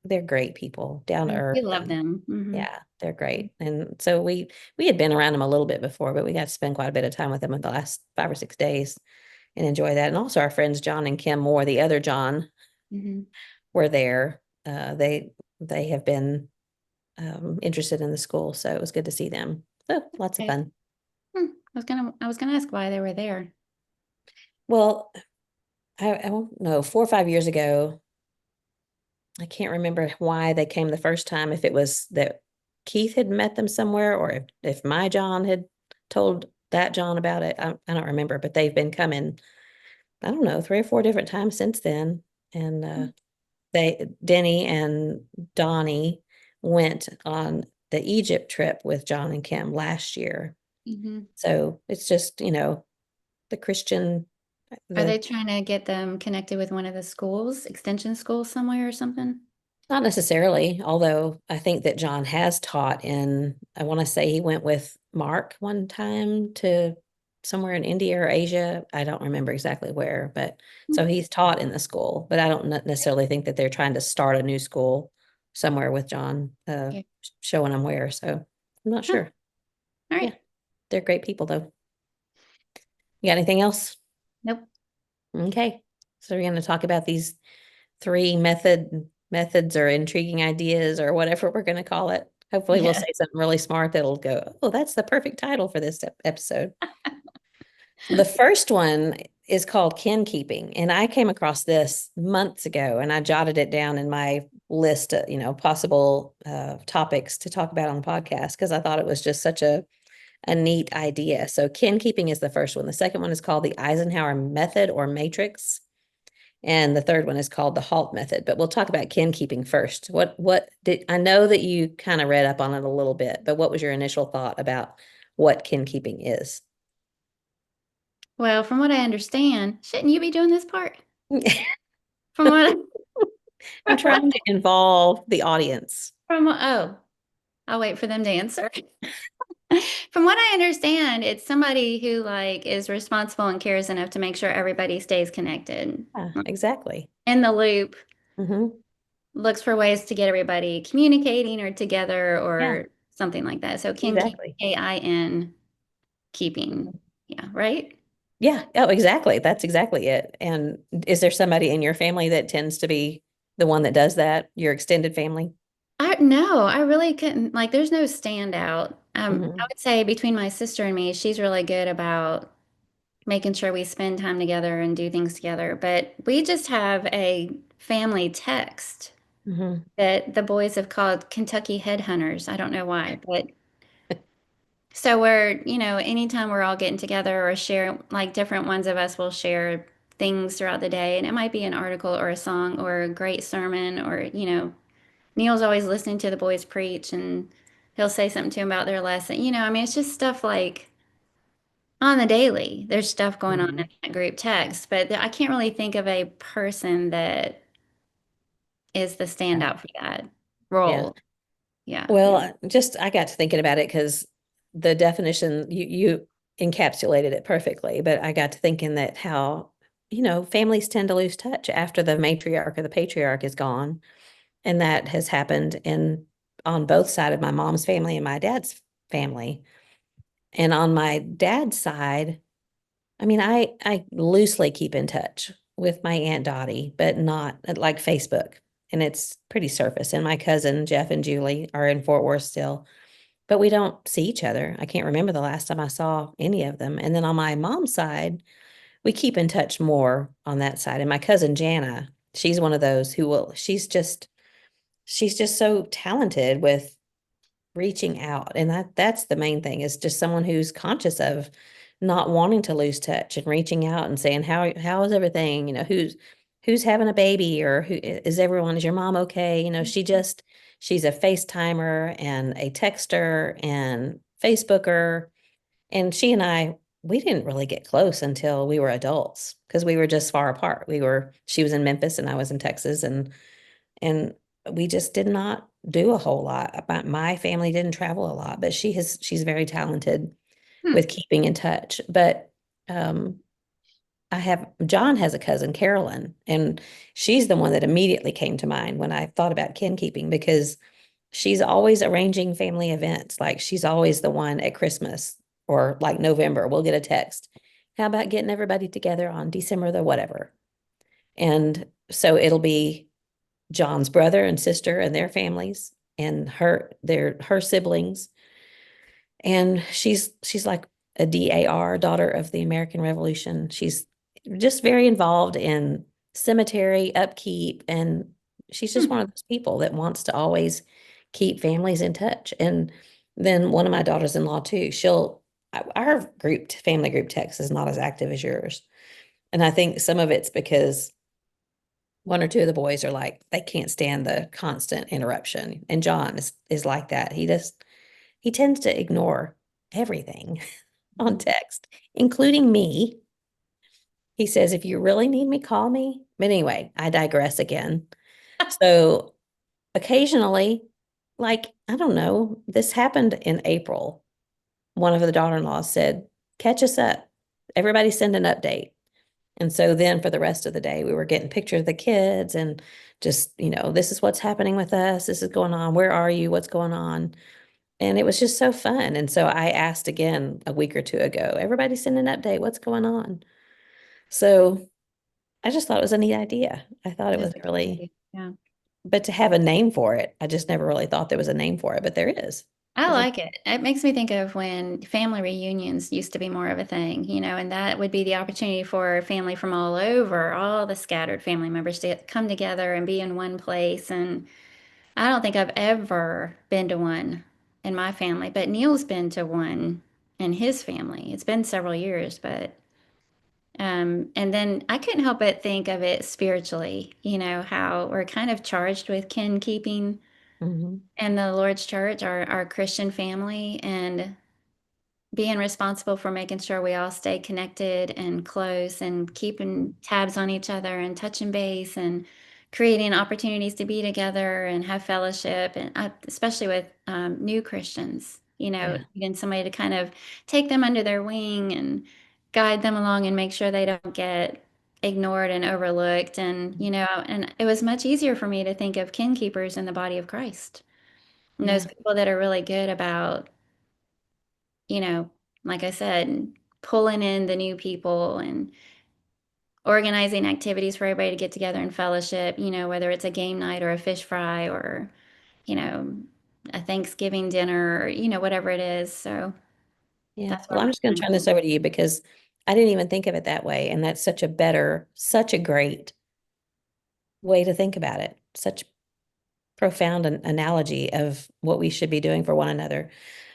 S1: they're great people, down to
S2: We
S1: earth,
S2: love
S1: and
S2: them.
S1: yeah, they're great. And so we had been around them a little bit before, but we got to spend quite a bit of time with them in the last 5 or 6 days and enjoy that. And also our friends John and Kim Moore, the other John,
S2: Hmm.
S1: were there. They have been interested in the school, so it was good to see them. So lots of
S2: Okay.
S1: fun.
S2: I was gonna ask why they were there.
S1: Well, I don't know, 4 or 5 years ago, I can't remember why they came the first time, if it was that Keith had met them somewhere, or if my John had told that John about it. I don't remember, but they've been coming, I don't know, 3 or 4 different times since then. And Denny and Donnie went on the Egypt trip with John and Kim last year.
S2: Mm-hmm.
S1: So it's just, the Christian,
S2: Are
S1: the
S2: they trying to get them connected with one of the schools, extension schools somewhere or something?
S1: not necessarily, although I think that John has taught I want to say he went with Mark one time to somewhere in India or Asia. I don't remember exactly where, but
S2: Hmm.
S1: so he's taught in the school, but I don't necessarily think that they're trying to start a new school somewhere with John,
S2: Okay.
S1: showing them where. So I'm not
S2: Huh.
S1: sure.
S2: All
S1: Yeah,
S2: right.
S1: they're great people though. You got anything else?
S2: Nope.
S1: Okay. So we're going to talk about these three methods or intriguing ideas or whatever we're going to call it. Hopefully we'll
S2: Yeah.
S1: say something really smart that'll go, oh, that's the perfect title for this episode. So the first one is called kin keeping, and I came across this months ago, and I jotted it down in my list of, possible topics to talk about on the podcast, because I thought it was just such a neat idea. So kin keeping is the first one. The second one is called the Eisenhower method or matrix. And the third one is called the halt method. But we'll talk about kin keeping first. What did I know that you kind of read up on it a little bit, but what was your initial thought about what kin keeping is?
S2: Well, from what I understand, shouldn't you be doing this part? From what
S1: I'm trying to involve the audience.
S2: oh, I'll wait for them to answer. From what I understand, it's somebody who like is responsible and cares enough to make sure everybody stays connected
S1: Yeah, exactly.
S2: in the loop,
S1: Hmm.
S2: looks for ways to get everybody communicating or together
S1: Yeah,
S2: or something like that. So kin keep
S1: exactly.
S2: KIN keeping. Yeah, right?
S1: Yeah. Oh, exactly. That's exactly it. And is there somebody in your family that tends to be the one that does that? Your extended family?
S2: I no, I really couldn't like there's no standout. I
S1: Hmm.
S2: would say between my sister and me, she's really good about making sure we spend time together and do things together. But we just have a family text
S1: Hmm.
S2: that the boys have called Kentucky Headhunters. I don't know why, but so we're, anytime we're all getting together or share, like different ones of us will share things throughout the day, and it might be an article or a song or a great sermon, or, Neil's always listening to the boys preach and he'll say something to him about their lesson. I mean, it's just stuff like on the daily. There's stuff going on in
S1: Hmm.
S2: that group text, but I can't really think of a person that is the
S1: Yeah.
S2: standout for that
S1: Yeah.
S2: role. Yeah.
S1: Well, just I got to thinking about it because the definition you encapsulated it perfectly, but I got to thinking that how, families tend to lose touch after the matriarch or the patriarch is gone. And that has happened in on both sides of my mom's family and my dad's family. And on my dad's side, I mean, I loosely keep in touch with my Aunt Dottie, but not like Facebook. And it's pretty surface. And my cousin Jeff and Julie are in Fort Worth still, but we don't see each other. I can't remember the last time I saw any of them. And then on my mom's side, we keep in touch more on that side. And my cousin Jana, she's one of those who will, she's just so talented with reaching out. And that's the main thing is just someone who's conscious of not wanting to lose touch and reaching out and saying, how is everything? Who's having a baby or who is your mom okay? She's a FaceTimer and a texter and Facebooker. And she and we didn't really get close until we were adults because we were just far apart. She was in Memphis and I was in Texas, and we just did not do a whole lot. My family didn't travel a lot, but she's very talented
S2: Hmm.
S1: with keeping in touch. But um, John has a cousin, Carolyn, and she's the one that immediately came to mind when I thought about kin keeping because she's always arranging family events. Like she's always the one at Christmas or like November, we'll get a text. How about getting everybody together on December the whatever? And so it'll be John's brother and sister and their families and her siblings. And she's like a DAR, daughter of the American Revolution. She's just very involved in cemetery upkeep, and she's just
S2: Hmm.
S1: one of those people that wants to always keep families in touch. And then one of my daughters-in-law too, our family group text is not as active as yours. And I think some of it's because one or two of the boys are like they can't stand the constant interruption, and John is like that. He tends to ignore everything on text, including me. He says, if you really need me, call me. But anyway, I digress again. So occasionally, like, I don't know, this happened in April. One of the daughter-in-laws said, catch us up. Everybody send an update. And so then for the rest of the day, we were getting pictures of the kids and just, this is what's happening with us. This is going on. Where are you? What's going on? And it was just so fun. And so I asked again a week or two ago, everybody send an update. What's going on? So I just thought it was a neat idea. I thought it
S2: That's
S1: was
S2: a good
S1: really,
S2: idea. Yeah.
S1: but to have a name for it, I just never really thought there was a name for it, but there is.
S2: I
S1: There's a,
S2: like it. It makes me think of when family reunions used to be more of a thing, and that would be the opportunity for family from all over, all the scattered family members to come together and be in one place. And I don't think I've ever been to one in my family, but Neil's been to one in his family. It's been several years, but And then I couldn't help but think of it spiritually, how we're kind of charged with kin keeping
S1: Mhm.
S2: in the Lord's church, our Christian family, and being responsible for making sure we all stay connected and close and keeping tabs on each other and touching base and creating opportunities to be together and have fellowship. And especially with new Christians,
S1: Yeah.
S2: needing somebody to kind of take them under their wing and guide them along and make sure they don't get ignored and overlooked. And it was much easier for me to think of kin keepers in the body of Christ. And those
S1: Yeah.
S2: people that are really good about, you know, like I said, pulling in the new people and organizing activities for everybody to get together and fellowship, whether it's a game night or a fish fry or, you know, a Thanksgiving dinner or, whatever it is. So
S1: Yeah.
S2: that's
S1: Well,
S2: where
S1: I'm
S2: my
S1: just going to
S2: time
S1: turn this
S2: comes.
S1: over to you because I didn't even think of it that way. And that's such a great way to think about it. Such profound an analogy of what we should be doing for one another.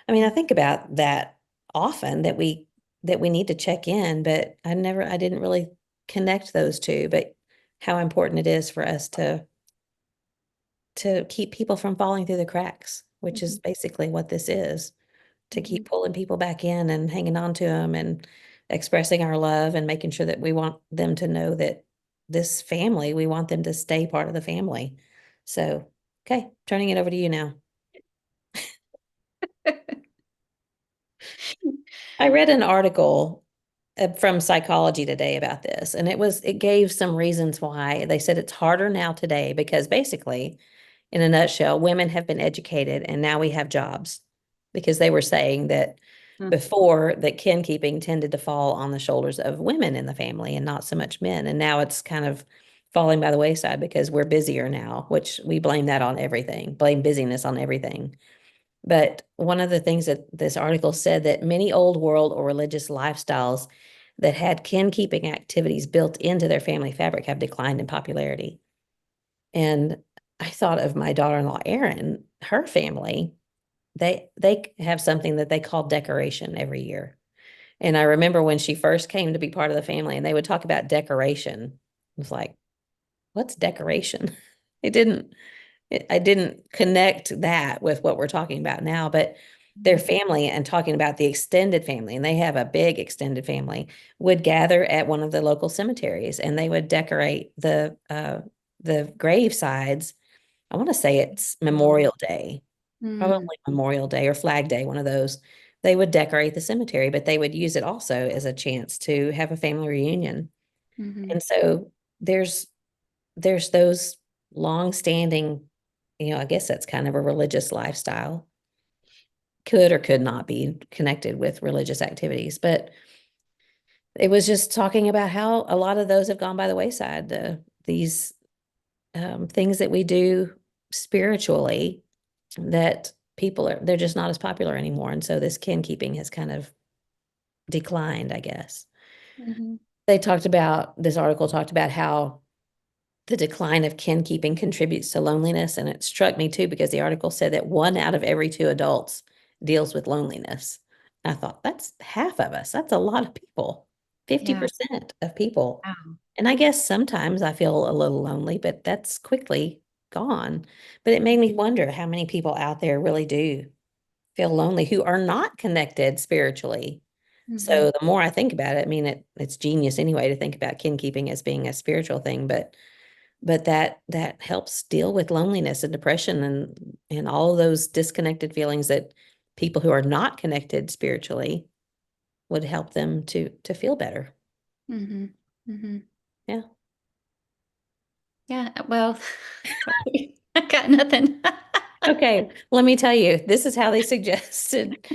S1: I mean, I think about that often that we need to check in, but I didn't really connect those two, but how important it is for us to keep people from falling through the cracks, which is
S2: Mhm,
S1: basically what this is, to keep
S2: mhm,
S1: pulling people back in and hanging on to them and expressing our love and making sure that we want them to know that this family, we want them to stay part of the family. So, okay, turning it over to you now. I read an article from Psychology Today about this, and it gave some reasons why they said it's harder now today because basically, in a nutshell, women have been educated and now we have jobs because they were saying that
S2: mhm,
S1: before that kin keeping tended to fall on the shoulders of women in the family and not so much men, and now it's kind of falling by the wayside because we're busier now, which we blame that on everything, blame busyness on everything. But one of the things that this article said that many old world or religious lifestyles that had kin keeping activities built into their family fabric have declined in popularity. And I thought of my daughter-in-law, Erin, her family, they have something that they call decoration every year. And I remember when she first came to be part of the family and they would talk about decoration. I was like, what's decoration? It didn't I didn't connect that with what we're talking about now, but their
S2: mhm.
S1: family and talking about the extended family, and they have a big extended family, would gather at one of the local cemeteries and they would decorate the grave sides. I want to say it's Memorial Day,
S2: Mm,
S1: probably Memorial Day or Flag Day, one of those. They would decorate the cemetery, but they would use it also as a chance to have a family reunion.
S2: mhm,
S1: And so there's there's those long-standing, I guess that's kind of a religious lifestyle, could or could not be connected with religious activities. But it was just talking about how a lot of those have gone by the wayside. These things that we do spiritually that they're just not as popular anymore. And so this kin keeping has kind of declined, I guess.
S2: mhm.
S1: This article talked about how the decline of kin keeping contributes to loneliness. And it struck me too, because the article said that 1 out of every 2 adults deals with loneliness. I thought that's half of us. That's a lot of people,
S2: Yeah.
S1: 50% of people.
S2: Wow.
S1: And I guess sometimes I feel a little lonely, but that's quickly gone. But it made me wonder how many people out there really do feel lonely who are not connected spiritually.
S2: Mhm,
S1: So the more I think about it, I mean, it's genius anyway to think about kin keeping as being a spiritual thing, but that helps deal with loneliness and depression and all of those disconnected feelings that people who are not connected spiritually would help them to feel better.
S2: mhm, mhm.
S1: Yeah.
S2: Yeah. Well, sorry. I got nothing.
S1: Okay, let me tell you, this is how they suggested.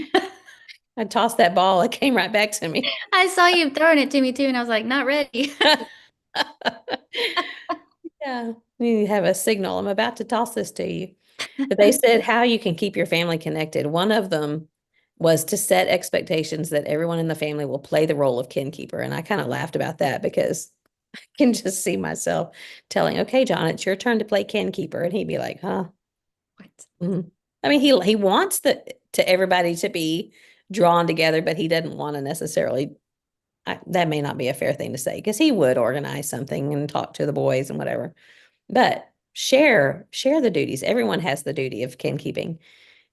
S1: I tossed that ball, it came right back to me.
S2: I saw you throwing it to me too, and I was like, not ready.
S1: Yeah, you have a signal. I'm about to toss this to you. But they said how you can keep your family connected. One of them was to set expectations that everyone in the family will play the role of kin keeper. And I kind of laughed about that because I can just see myself telling, okay, John, it's your turn to play kin keeper. And he'd be like, huh?
S2: What?
S1: Mhm. I mean, he wants to everybody to be drawn together, but he doesn't want to necessarily, that may not be a fair thing to say because he would organize something and talk to the boys and whatever. But share the duties. Everyone has the duty of kin keeping.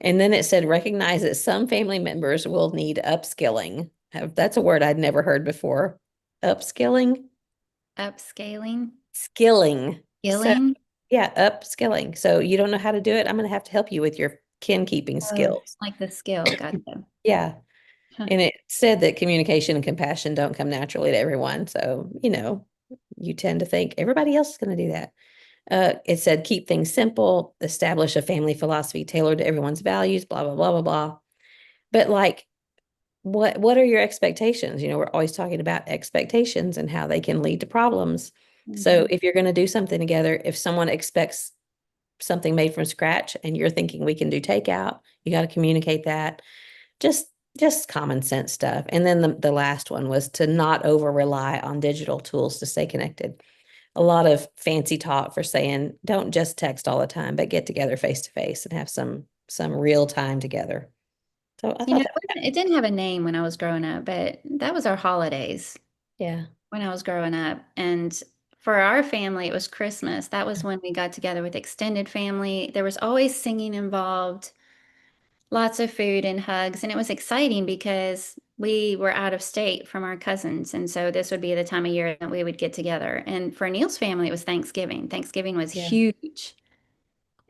S1: And then it said recognize that some family members will need upskilling. That's a word I'd never heard before. Upskilling,
S2: Upscaling,
S1: skilling. So
S2: skilling.
S1: yeah, upskilling. So you don't know how to do it. I'm going to have to help you with your kin keeping
S2: Oh,
S1: skills.
S2: like the skill. Gotcha.
S1: Yeah.
S2: Huh.
S1: And it said that communication and compassion don't come naturally to everyone. So, you tend to think everybody else is going to do that. It said keep things simple, establish a family philosophy tailored to everyone's values, blah, blah, blah, blah, blah. But like, what are your expectations? We're always talking about expectations and how they can lead to problems. So
S2: Mhm.
S1: if you're going to do something together, if someone expects something made from scratch and you're thinking we can do takeout, you got to communicate that. Just just common sense stuff. And then the last one was to not over rely on digital tools to stay connected. A lot of fancy talk for saying don't just text all the time, but get together face to face and have some real time together. So I
S2: You know,
S1: thought that,
S2: it didn't have a name when I was growing up, but that was our holidays
S1: yeah,
S2: when I was growing up. And for our family, it was Christmas. That was when we got together with extended family. There was always singing involved, lots of food and hugs. And it was exciting because we were out of state from our cousins. And so this would be the time of year that we would get together. And for Neil's family, it was Thanksgiving. Thanksgiving was
S1: yeah,
S2: huge.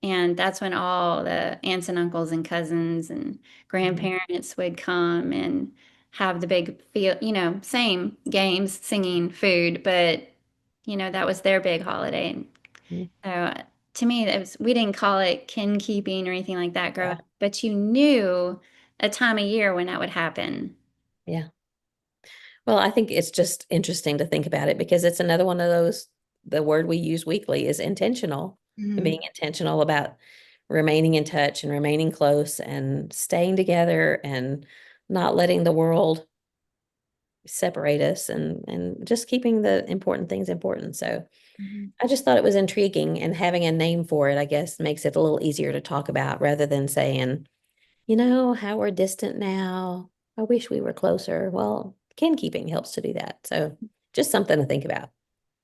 S2: And that's when all the aunts and uncles and cousins and
S1: mhm,
S2: grandparents would come and have the big feel, same games, singing, food, but that was their big holiday. And
S1: mhm,
S2: so to me, we didn't call it kin keeping or anything like that growing
S1: yeah,
S2: up, but you knew a time of year when that would happen.
S1: yeah. Well, I think it's just interesting to think about it because it's another one of those, the word we use weekly is intentional and
S2: Hmm.
S1: being intentional about remaining in touch and remaining close and staying together and not letting the world separate us and just keeping the important things important. So
S2: Hmm.
S1: I just thought it was intriguing and having a name for it, I guess, makes it a little easier to talk about rather than saying, how we're distant now. I wish we were closer. Well, kin keeping helps to do that. So just something to think about.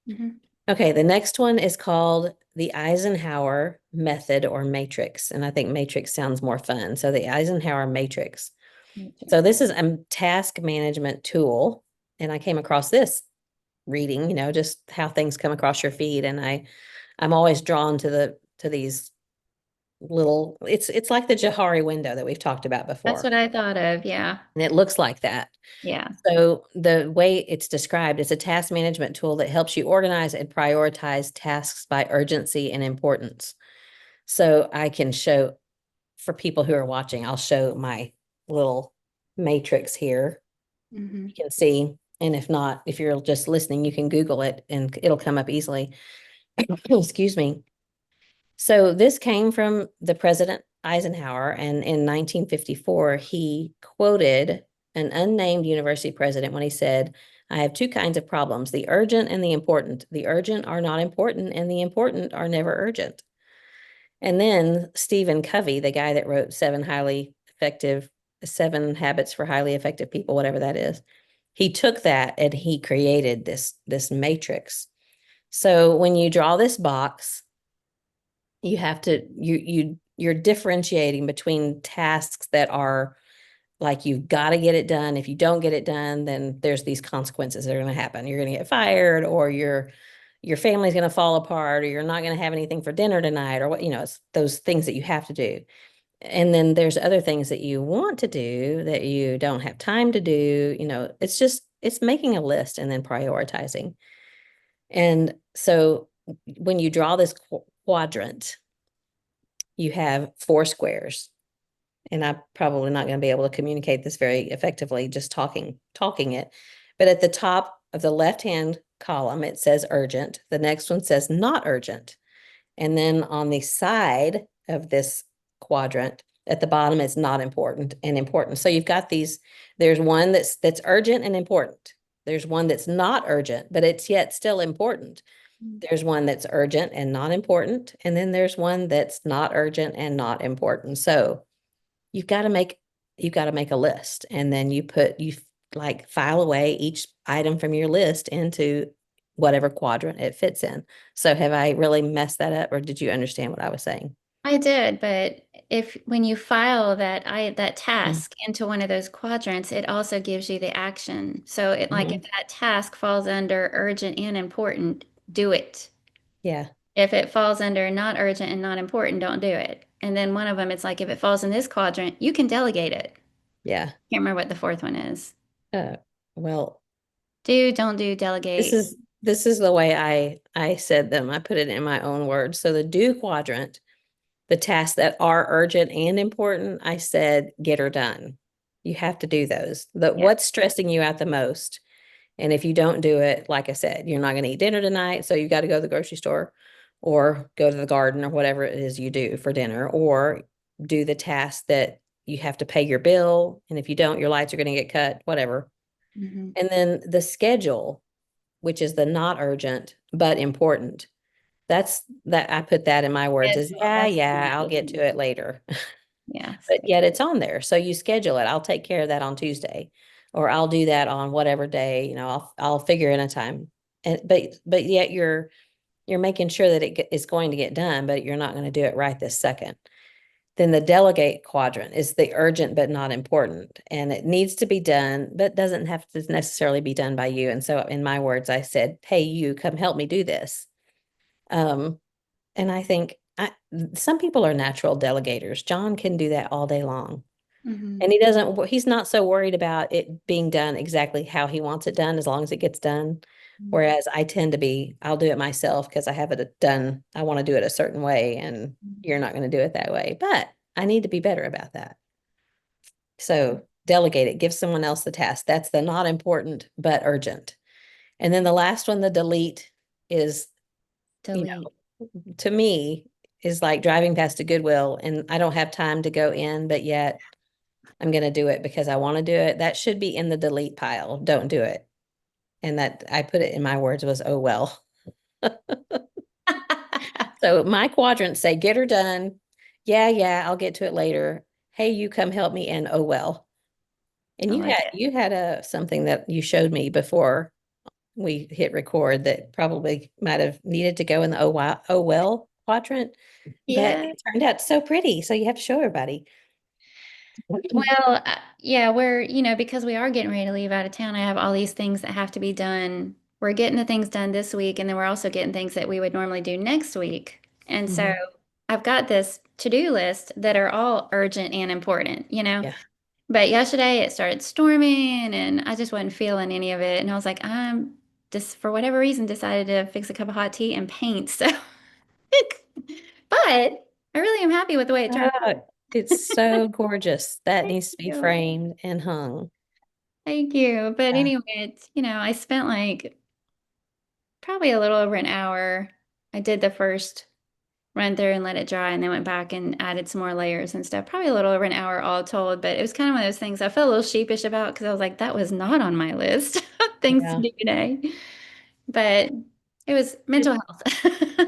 S2: Hmm.
S1: Okay, the next one is called the Eisenhower method or matrix. And I think matrix sounds more fun. So the Eisenhower matrix. So this is a task management tool. And I came across this reading, just how things come across your feed. And I'm always drawn to these little, it's like the Johari window that we've talked about
S2: That's
S1: before.
S2: what I thought of. Yeah.
S1: And it looks like that.
S2: Yeah.
S1: So the way it's described is a task management tool that helps you organize and prioritize tasks by urgency and importance. So I can show for people who are watching, I'll show my little matrix here.
S2: Hmm.
S1: You can see, and if not, if you're just listening, you can Google it and it'll come up easily. Excuse me. So this came from the President Eisenhower, and in 1954, he quoted an unnamed university president when he said, I have two kinds of problems, the urgent and the important. The urgent are not important, and the important are never urgent. And then Stephen Covey, the guy that wrote Seven Habits for Highly Effective People, whatever that is, he took that and he created this matrix. So when you draw this box, you have to you're differentiating between tasks that are like you've got to get it done. If you don't get it done, then there's these consequences that are going to happen. You're going to get fired, or your family's going to fall apart, or you're not going to have anything for dinner tonight, or what, it's those things that you have to do. And then there's other things that you want to do that you don't have time to do. It's making a list and then prioritizing. And so when you draw this quadrant, you have four squares. And I'm probably not going to be able to communicate this very effectively just talking it. But at the top of the left-hand column, it says urgent. The next one says not urgent. And then on the side of this quadrant, at the bottom, it's not important and important. So you've got there's one that's urgent and important. There's one that's not urgent, but it's yet still important. There's one that's urgent and not important. And then there's one that's not urgent and not important. So you've got to make you've got to make a list, and then you like file away each item from your list into whatever quadrant it fits in. So have I really messed that up, or did you understand what I was saying?
S2: I did, but if when you file that
S1: Mm.
S2: task into one of those quadrants, it also gives you the action. So it like if
S1: Mhm.
S2: that task falls under urgent and important, do it.
S1: Yeah,
S2: If it falls under not urgent and not important, don't do it. And then one of them, it's like if it falls in this quadrant, you can delegate it.
S1: yeah.
S2: Can't remember what the fourth one is.
S1: Uh, well,
S2: Do, don't do,
S1: this
S2: delegate.
S1: is this is the way I said them. I put it in my own words. So the do quadrant, the tasks that are urgent and important, I said get her done. You have to do those. The
S2: Yeah.
S1: what's stressing you out the most? And if you don't do it, like I said, you're not going to eat dinner tonight, so you got to go to the grocery store or go to the garden or whatever it is you do for dinner, or do the task that you have to pay your bill. And if you don't, your lights are going to get cut, whatever.
S2: Hmm.
S1: And then the schedule, which is the not urgent but important. That's that I put that in my words as yeah,
S2: That's
S1: yeah, I'll get to it later.
S2: yeah.
S1: But yet it's on there. So you schedule it. I'll take care of that on Tuesday, or I'll do that on whatever day, I'll figure in a time. And but yet you're making sure that is going to get done, but you're not going to do it right this second. Then the delegate quadrant is the urgent but not important, and it needs to be done, but doesn't have to necessarily be done by you. And so in my words, I said, "Hey, you come help me do this." Um, and I think some people are natural delegators. John can do that all day long.
S2: Hmm.
S1: And he's not so worried about it being done exactly how he wants it done as long as it gets done. Whereas I tend to be, I'll do it myself because I have it done. I want to do it a certain way, and you're not going to do it that way. But I need to be better about that. So delegate it, give someone else the task. That's the not important but urgent. And then the last one, the delete, is, you
S2: Delete.
S1: to me, is like driving past a Goodwill and I don't have time to go in, but yet I'm going to do it because I want to do it. That should be in the delete pile. Don't do it. And that I put it in my words was, oh, well. So my quadrants say, get her done. Yeah, yeah, I'll get to it later. Hey, you come help me. And oh, well. And
S2: I
S1: you
S2: like
S1: had,
S2: it.
S1: you had something that you showed me before we hit record that probably might have needed to go in the oh, well quadrant, but
S2: Yeah.
S1: it turned out so pretty. So you have to show everybody.
S2: Well, yeah, because we are getting ready to leave out of town, I have all these things that have to be done. We're getting the things done this week, and then we're also getting things that we would normally do next week. And so
S1: Mhm.
S2: I've got this to-do list that are all urgent and important.
S1: Yeah.
S2: But yesterday it started storming, and I just wasn't feeling any of it. And I was like, I'm just, for whatever reason, decided to fix a cup of hot tea and paint. So, but I really am happy with the way it turned out.
S1: Oh, it's so gorgeous. That
S2: Thank
S1: needs to be
S2: you.
S1: framed and hung.
S2: Thank you. But
S1: Yeah.
S2: anyway, I spent like probably a little over an hour. I did the first run through and let it dry and then went back and added some more layers and stuff. Probably a little over an hour all told, but it was kind of one of those things I felt a little sheepish about because I was like, that was not on my list of things to
S1: Yeah.
S2: do today. But it was mental health.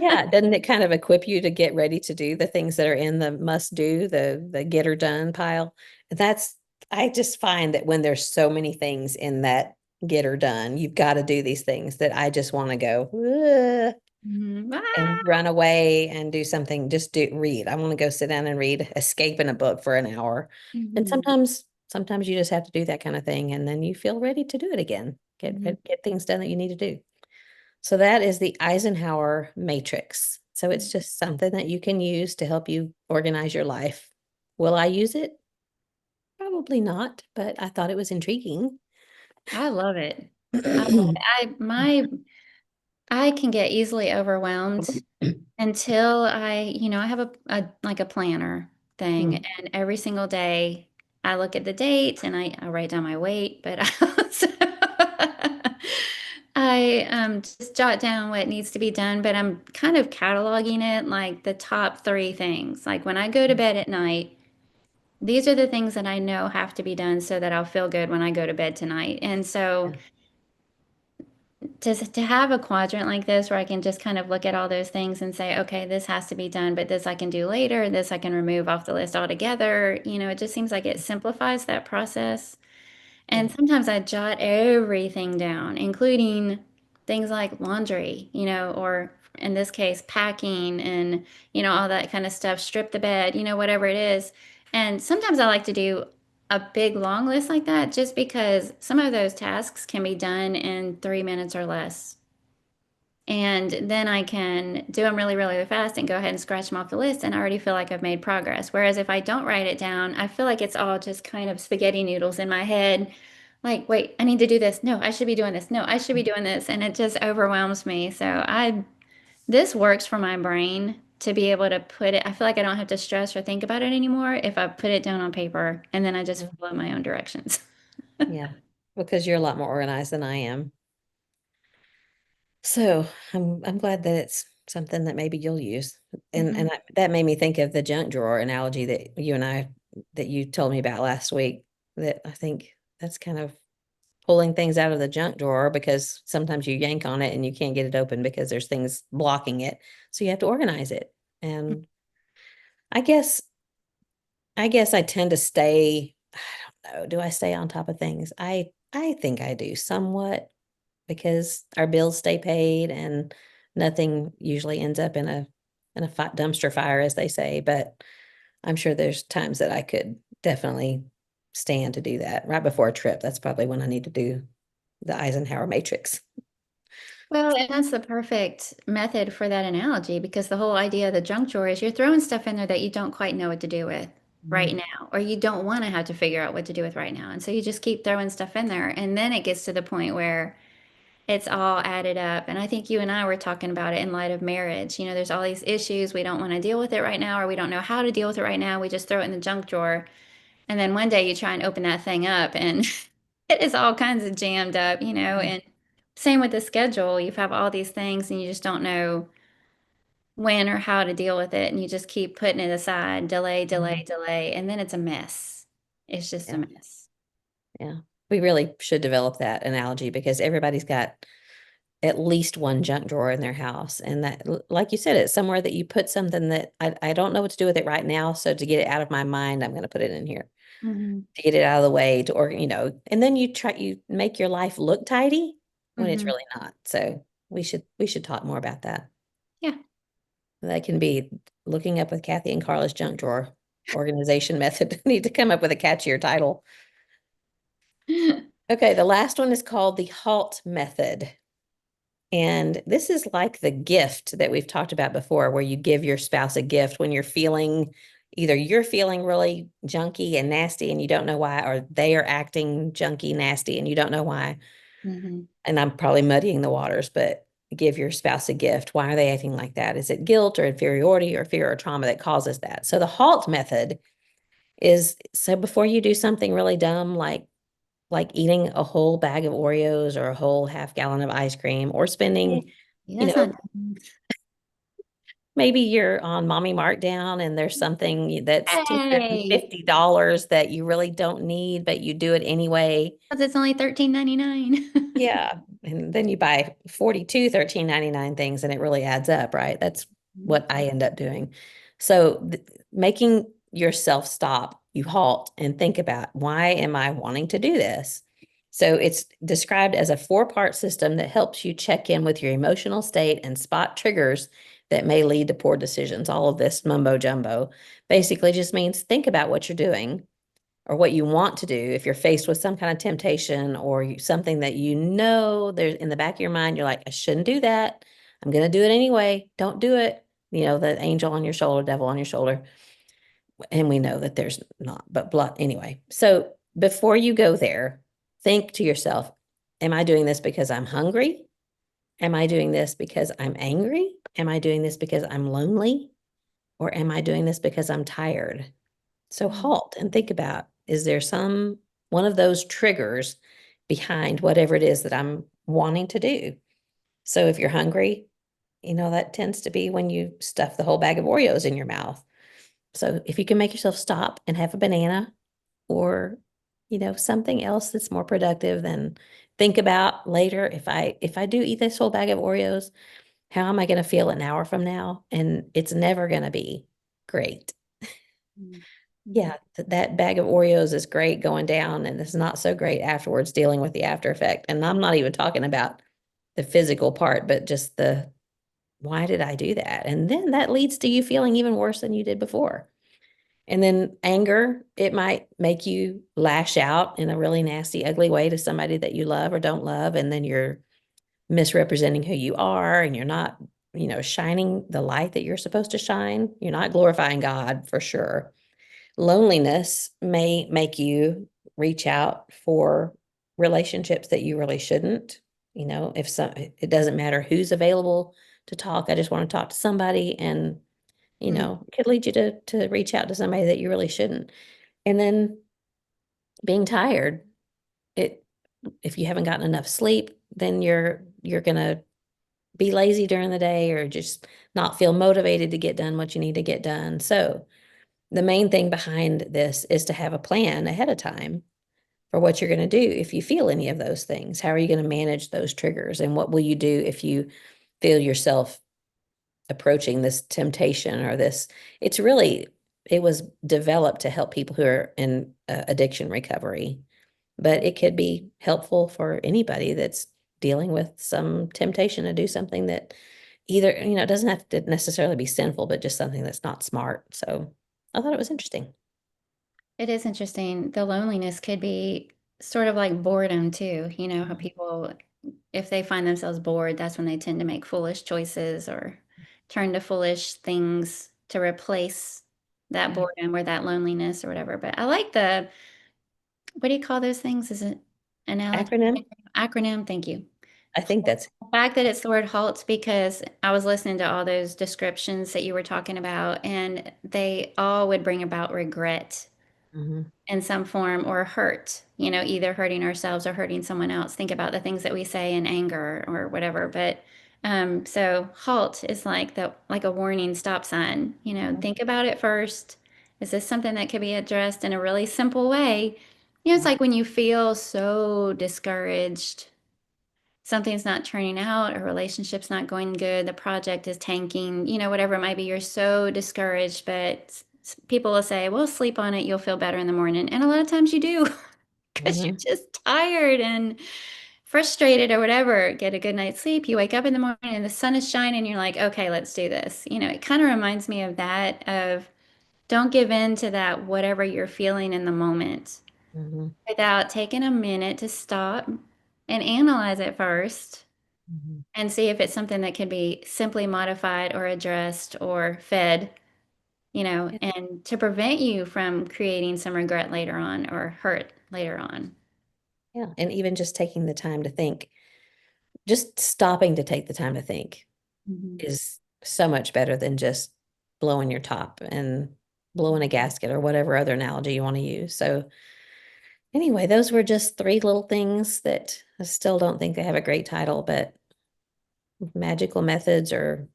S1: Yeah. Doesn't it kind of equip you to get ready to do the things that are in the must do, the get her done pile? That's, I just find that when there's so many things in that get her done, you've got to do these things that I just want to go, "Ugh,"
S2: Mhm.
S1: and
S2: Ah!
S1: run away and do something, just read. I want to go sit down and read, escape in a book for an hour. And
S2: Mhm.
S1: sometimes you just have to do that kind of thing. And then you feel ready to do it again.
S2: Mhm.
S1: Get things done that you need to do. So that is the Eisenhower matrix. So it's just something that you can use to help you organize your life. Will I use it? Probably not, but I thought it was intriguing.
S2: I love it. I love it. I can get easily overwhelmed until I have a like a planner thing,
S1: Mm,
S2: and every single day I look at the dates and I write down my weight, but I also I just jot down what needs to be done, but I'm kind of cataloging it like the top three things. Like when I go to bed at night, these are the things that I know have to be done so that I'll feel good when I go to bed tonight. And so
S1: yeah,
S2: to have a quadrant like this where I can just kind of look at all those things and say, okay, this has to be done, but this I can do later, this I can remove off the list altogether. It just seems like it simplifies that process. And sometimes I jot everything down, including things like laundry, or in this case, packing and, all that kind of stuff, strip the bed, whatever it is. And sometimes I like to do a big long list like that just because some of those tasks can be done in 3 minutes or less. And then I can do them really, really fast and go ahead and scratch them off the list. And I already feel like I've made progress. Whereas if I don't write it down, I feel like it's all just kind of spaghetti noodles in my head. Like, wait, I need to do this. No, I should be doing this. No, I should be doing this. And it just overwhelms me. This works for my brain to be able to put it. I feel like I don't have to stress or think about it anymore if I put it down on paper and then I just
S1: Mhm.
S2: follow my own directions.
S1: Yeah, because you're a lot more organized than I am. So I'm glad that it's something that maybe you'll use. And that made me think of the junk drawer analogy that you told me about last week. That I think that's kind of pulling things out of the junk drawer because sometimes you yank on it and you can't get it open because there's things blocking it. So you have to organize it. And I guess I tend to stay, I don't know, do I stay on top of things? I think I do somewhat because our bills stay paid and nothing usually ends up in a dumpster fire, as they say. But I'm sure there's times that I could definitely stand to do that right before a trip. That's probably when I need to do the Eisenhower matrix.
S2: Well, and that's the perfect method for that analogy because the whole idea of the junk drawer is you're throwing stuff in there that you don't quite know what to do with right
S1: Mhm.
S2: now, or you don't want to have to figure out what to do with right now. And so you just keep throwing stuff in there. And then it gets to the point where it's all added up. And I think you and I were talking about it in light of marriage. There's all these issues. We don't want to deal with it right now, or we don't know how to deal with it right now. We just throw it in the junk drawer. And then one day you try and open that thing up and it is all kinds of jammed up, and same with the schedule. You have all these things and you just don't know when or how to deal with it. And you just keep putting it aside, delay, delay,
S1: Mhm.
S2: delay. And then it's a mess. It's just a
S1: Yeah,
S2: mess.
S1: yeah. We really should develop that analogy because everybody's got at least one junk drawer in their house. And that, like you said, it's somewhere that you put something that I don't know what to do with it right now. So to get it out of my mind, I'm going to put it in here
S2: Hmm.
S1: to get it out of the way and then you make your life look tidy when it's
S2: Hmm.
S1: really not. So we should talk more about that.
S2: Yeah.
S1: That can be looking up with Kathy and Carla's junk drawer organization method. Need to come up with a catchier title. Okay, the last one is called the HALT method. And this is like the gift that we've talked about before, where you give your spouse a gift when you're feeling really junky and nasty and you don't know why, or they are acting junky, nasty, and you don't know why.
S2: Hmm.
S1: And I'm probably muddying the waters, but give your spouse a gift. Why are they acting like that? Is it guilt or inferiority or fear or trauma that causes that? So the HALT method is so before you do something really dumb, like eating a whole bag of Oreos or a whole half gallon of ice cream or
S2: Yeah,
S1: spending, you
S2: that's
S1: know,
S2: not.
S1: maybe you're on mommy markdown and there's something that's
S2: Hey,
S1: $250 that you really don't need, but you do it anyway.
S2: because it's only 13.99.
S1: Yeah. And then you buy 42 13.99 things and it really adds up, right? That's what I end up doing. So making yourself stop, you halt and think about why am I wanting to do this? So it's described as a four-part system that helps you check in with your emotional state and spot triggers that may lead to poor decisions. All of this mumbo jumbo basically just means think about what you're doing or what you want to do if you're faced with some kind of temptation or something that there's in the back of your mind, you're like, I shouldn't do that. I'm going to do it anyway. Don't do it. The angel on your shoulder, devil on your shoulder. And we know that there's not, but blunt anyway. So before you go there, think to yourself, am I doing this because I'm hungry? Am I doing this because I'm angry? Am I doing this because I'm lonely? Or am I doing this because I'm tired? So halt and think about, is there some one of those triggers behind whatever it is that I'm wanting to do? So if you're hungry, that tends to be when you stuff the whole bag of Oreos in your mouth. So if you can make yourself stop and have a banana or, something else that's more productive, then think about later, if I do eat this whole bag of Oreos, how am I going to feel an hour from now? And it's never going to be great. Yeah, that bag of Oreos is great going down and it's not so great afterwards dealing with the after effect. And I'm not even talking about the physical part, but just the why did I do that? And then that leads to you feeling even worse than you did before. And then anger, it might make you lash out in a really nasty, ugly way to somebody that you love or don't love. And then you're misrepresenting who you are and you're not, shining the light that you're supposed to shine. You're not glorifying God for sure. Loneliness may make you reach out for relationships that you really shouldn't. If some, it doesn't matter who's available to talk. I just want to talk to somebody, and
S2: Mm.
S1: it could lead you to reach out to somebody that you really shouldn't. And then being tired, it if you haven't gotten enough sleep, then you're gonna be lazy during the day or just not feel motivated to get done what you need to get done. So the main thing behind this is to have a plan ahead of time for what you're going to do if you feel any of those things. How are you going to manage those triggers? And what will you do if you feel yourself approaching this temptation or this? It's really, it was developed to help people who are in addiction recovery, but it could be helpful for anybody that's dealing with some temptation to do something that either, it doesn't have to necessarily be sinful, but just something that's not smart. So I thought it was interesting.
S2: It is interesting. The loneliness could be sort of like boredom too. You know, how
S1: Mhm.
S2: people, if they find themselves bored, that's when they tend to make foolish choices or turn to foolish things to replace that
S1: Yeah.
S2: boredom or that loneliness or whatever. But I like the, what do you call those things? Is it analogy?
S1: Acronym?
S2: Acronym? Thank you.
S1: I think that's,
S2: The fact that it's the word halt because I was listening to all those descriptions that you were talking about, and they all would bring about regret
S1: mhm,
S2: in some form or hurt, either hurting ourselves or hurting someone else. Think about the things that we say in anger or whatever. But so halt is like a warning stop sign.
S1: mhm,
S2: Think about it first. Is this something that could be addressed in a really simple way? It's
S1: mhm,
S2: like when you feel so discouraged, something's not turning out, a relationship's not going good, the project is tanking, whatever it might be, you're so discouraged, but people will say, well, sleep on it, you'll feel better in the morning. And a lot of times you do because you're
S1: mhm,
S2: just tired and frustrated or whatever. Get a good night's sleep, you wake up in the morning and the sun is shining, you're like, okay, let's do this. It kind of reminds me of that, of don't give in to that, whatever you're feeling in the moment
S1: mhm,
S2: without taking a minute to stop and analyze it first
S1: mhm.
S2: and see if it's something that can be simply modified or addressed or fed,
S1: Yeah,
S2: and to prevent you from creating some regret later on or hurt later on.
S1: yeah. And even just taking the time to think, just stopping to take the time to think
S2: Mhm.
S1: is so much better than just blowing your top and blowing a gasket or whatever other analogy you want to use. So anyway, those were just three little things that I still don't think they have a great title, but magical methods or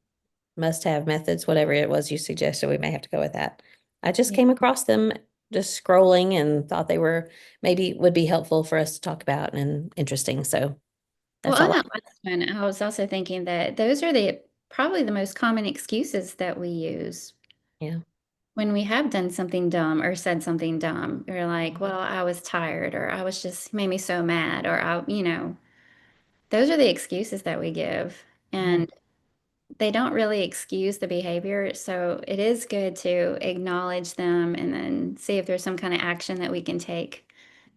S1: must-have methods, whatever it was you suggested, we may have to go with that. I just
S2: Yeah.
S1: came across them just scrolling and thought they were maybe would be helpful for us to talk about and interesting. So
S2: Well,
S1: that's
S2: on
S1: all I,
S2: that last one, I was also thinking that those are the probably the most common excuses that we use
S1: yeah.
S2: when we have done something dumb or said something dumb. We're like,
S1: Mhm.
S2: well, I was tired or I was just made me so mad or those are the excuses that we give.
S1: Yeah.
S2: And they don't really excuse the behavior. So it is good to acknowledge them and then see if there's some kind of action that we can take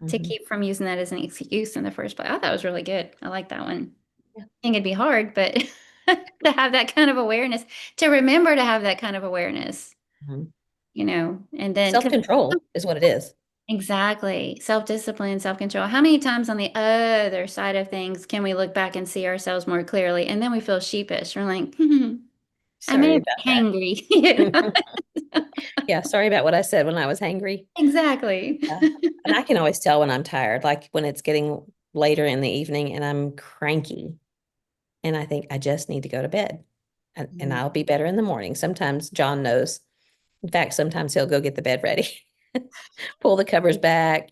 S2: to
S1: Mhm.
S2: keep from using that as an excuse in the first place. I thought it was really good. I like that one.
S1: Yeah.
S2: I think it'd be hard, but to have that kind of awareness, to remember to have that kind of awareness,
S1: Mhm.
S2: and then because
S1: Self-control is what it is.
S2: exactly self-discipline, self-control. How many times on the other side of things can we look back and see ourselves more clearly? And then we feel sheepish. We're like, I may
S1: Sorry
S2: have
S1: about
S2: been hangry,
S1: that. Yeah, sorry about what I said when I was hangry.
S2: Exactly.
S1: Yeah. And I can always tell when I'm tired, like when it's getting later in the evening and I'm cranky and I think I just need to go to bed and
S2: Mhm.
S1: I'll be better in the morning. Sometimes John knows. In fact, sometimes he'll go get the bed ready, pull the covers back,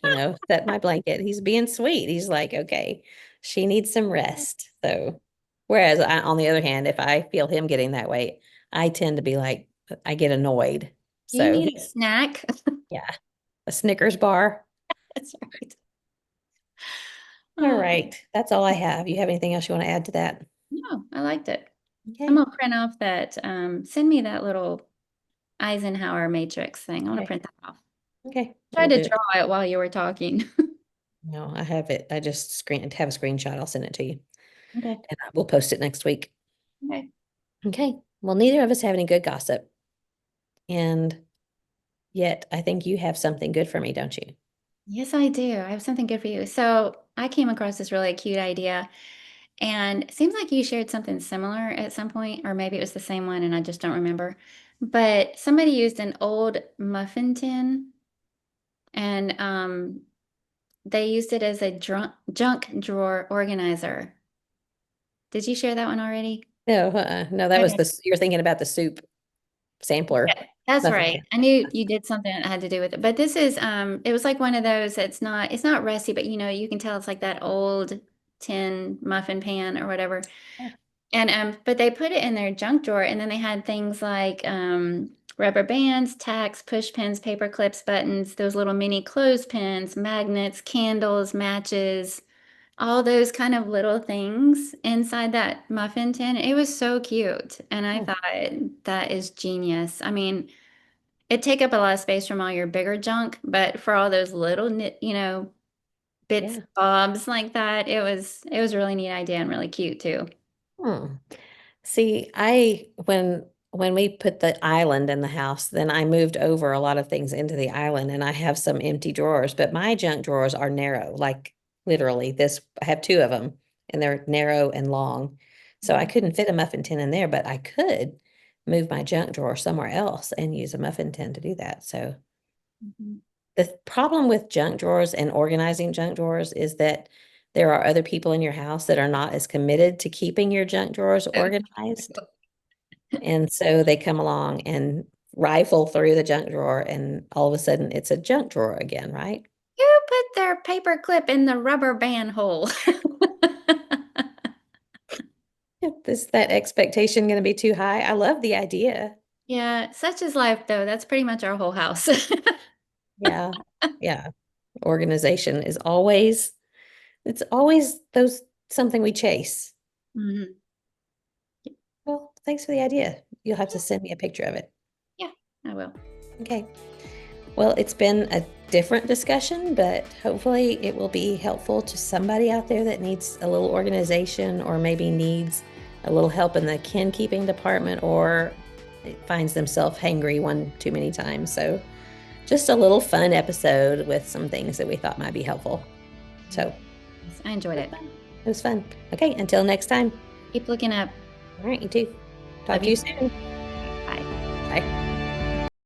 S1: set my blanket. He's being sweet. He's like, okay, she needs some rest. So, whereas on the other hand, if I feel him getting that way, I tend to be like, I get annoyed.
S2: Do you
S1: So
S2: need a snack?
S1: Yeah, a Snickers bar.
S2: That's right.
S1: All
S2: Oh,
S1: right, that's all I have. You have anything else you want to add to that?
S2: no, I liked it. I'm
S1: Okay,
S2: gonna print off that, send me that little Eisenhower matrix thing. I want to
S1: okay,
S2: print that off.
S1: okay,
S2: Tried
S1: we'll
S2: to
S1: do it.
S2: draw it while you were talking.
S1: No, I have it. I just have a screenshot. I'll send it to you,
S2: Okay.
S1: and we'll post it next week.
S2: Okay.
S1: Okay. Well, neither of us have any good gossip, and yet I think you have something good for me, don't you?
S2: Yes, I do. I have something good for you. So I came across this really cute idea, and it seems like you shared something similar at some point, or maybe it was the same one and I just don't remember. But somebody used an old muffin tin and they used it as a junk drawer organizer. Did you share that one already?
S1: No, no, that was
S2: Okay.
S1: the you're thinking about the soup sampler
S2: Yeah, that's
S1: muffin
S2: right.
S1: tin.
S2: I knew you did something that had to do with it. But this is it was like one of those it's not rusty, but you can tell it's like that old tin muffin pan or whatever.
S1: Yeah.
S2: And but they put it in their junk drawer and then they had things like rubber bands, tacks, push pins, paper clips, buttons, those little mini clothespins, magnets, candles, matches, all those kind of little things inside that muffin tin. It was so cute. And I
S1: Oh,
S2: thought that is genius. I mean, it take up a lot of space from all your bigger junk, but for all those little bits,
S1: yeah.
S2: bobs like that, it was a really neat idea and really cute too.
S1: Hmm. See, when we put the island in the house, then I moved over a lot of things into the island and I have some empty drawers, but my junk drawers are narrow, like literally this, I have two of them and they're narrow and long. So I couldn't fit a muffin tin in there, but I could move my junk drawer somewhere else and use a muffin tin to do that. So
S2: Mhm.
S1: the problem with junk drawers and organizing junk drawers is that there are other people in your house that are not as committed to keeping your junk drawers organized. And so they come along and rifle through the junk drawer, and all of a sudden it's a junk drawer again, right?
S2: Who put their paper clip in the rubber band hole?
S1: Is that expectation going to be too high? I love the idea.
S2: Yeah, such is life though. That's pretty much our whole house.
S1: Yeah. Yeah. Organization is always, it's always those something we chase.
S2: Mhm.
S1: Well, thanks for the idea. You'll have to send me a picture of it.
S2: Yeah, I will.
S1: Okay. Well, it's been a different discussion, but hopefully it will be helpful to somebody out there that needs a little organization or maybe needs a little help in the kin keeping department or it finds themselves hangry one too many times. So, just a little fun episode with some things that we thought might be helpful. So,
S2: Yes, I enjoyed
S1: it was
S2: it.
S1: fun. It was fun. Okay, until next time.
S2: Keep looking up.
S1: All right, you too. Talk
S2: Love
S1: to
S2: you.
S1: you soon.
S2: Bye.
S1: Bye.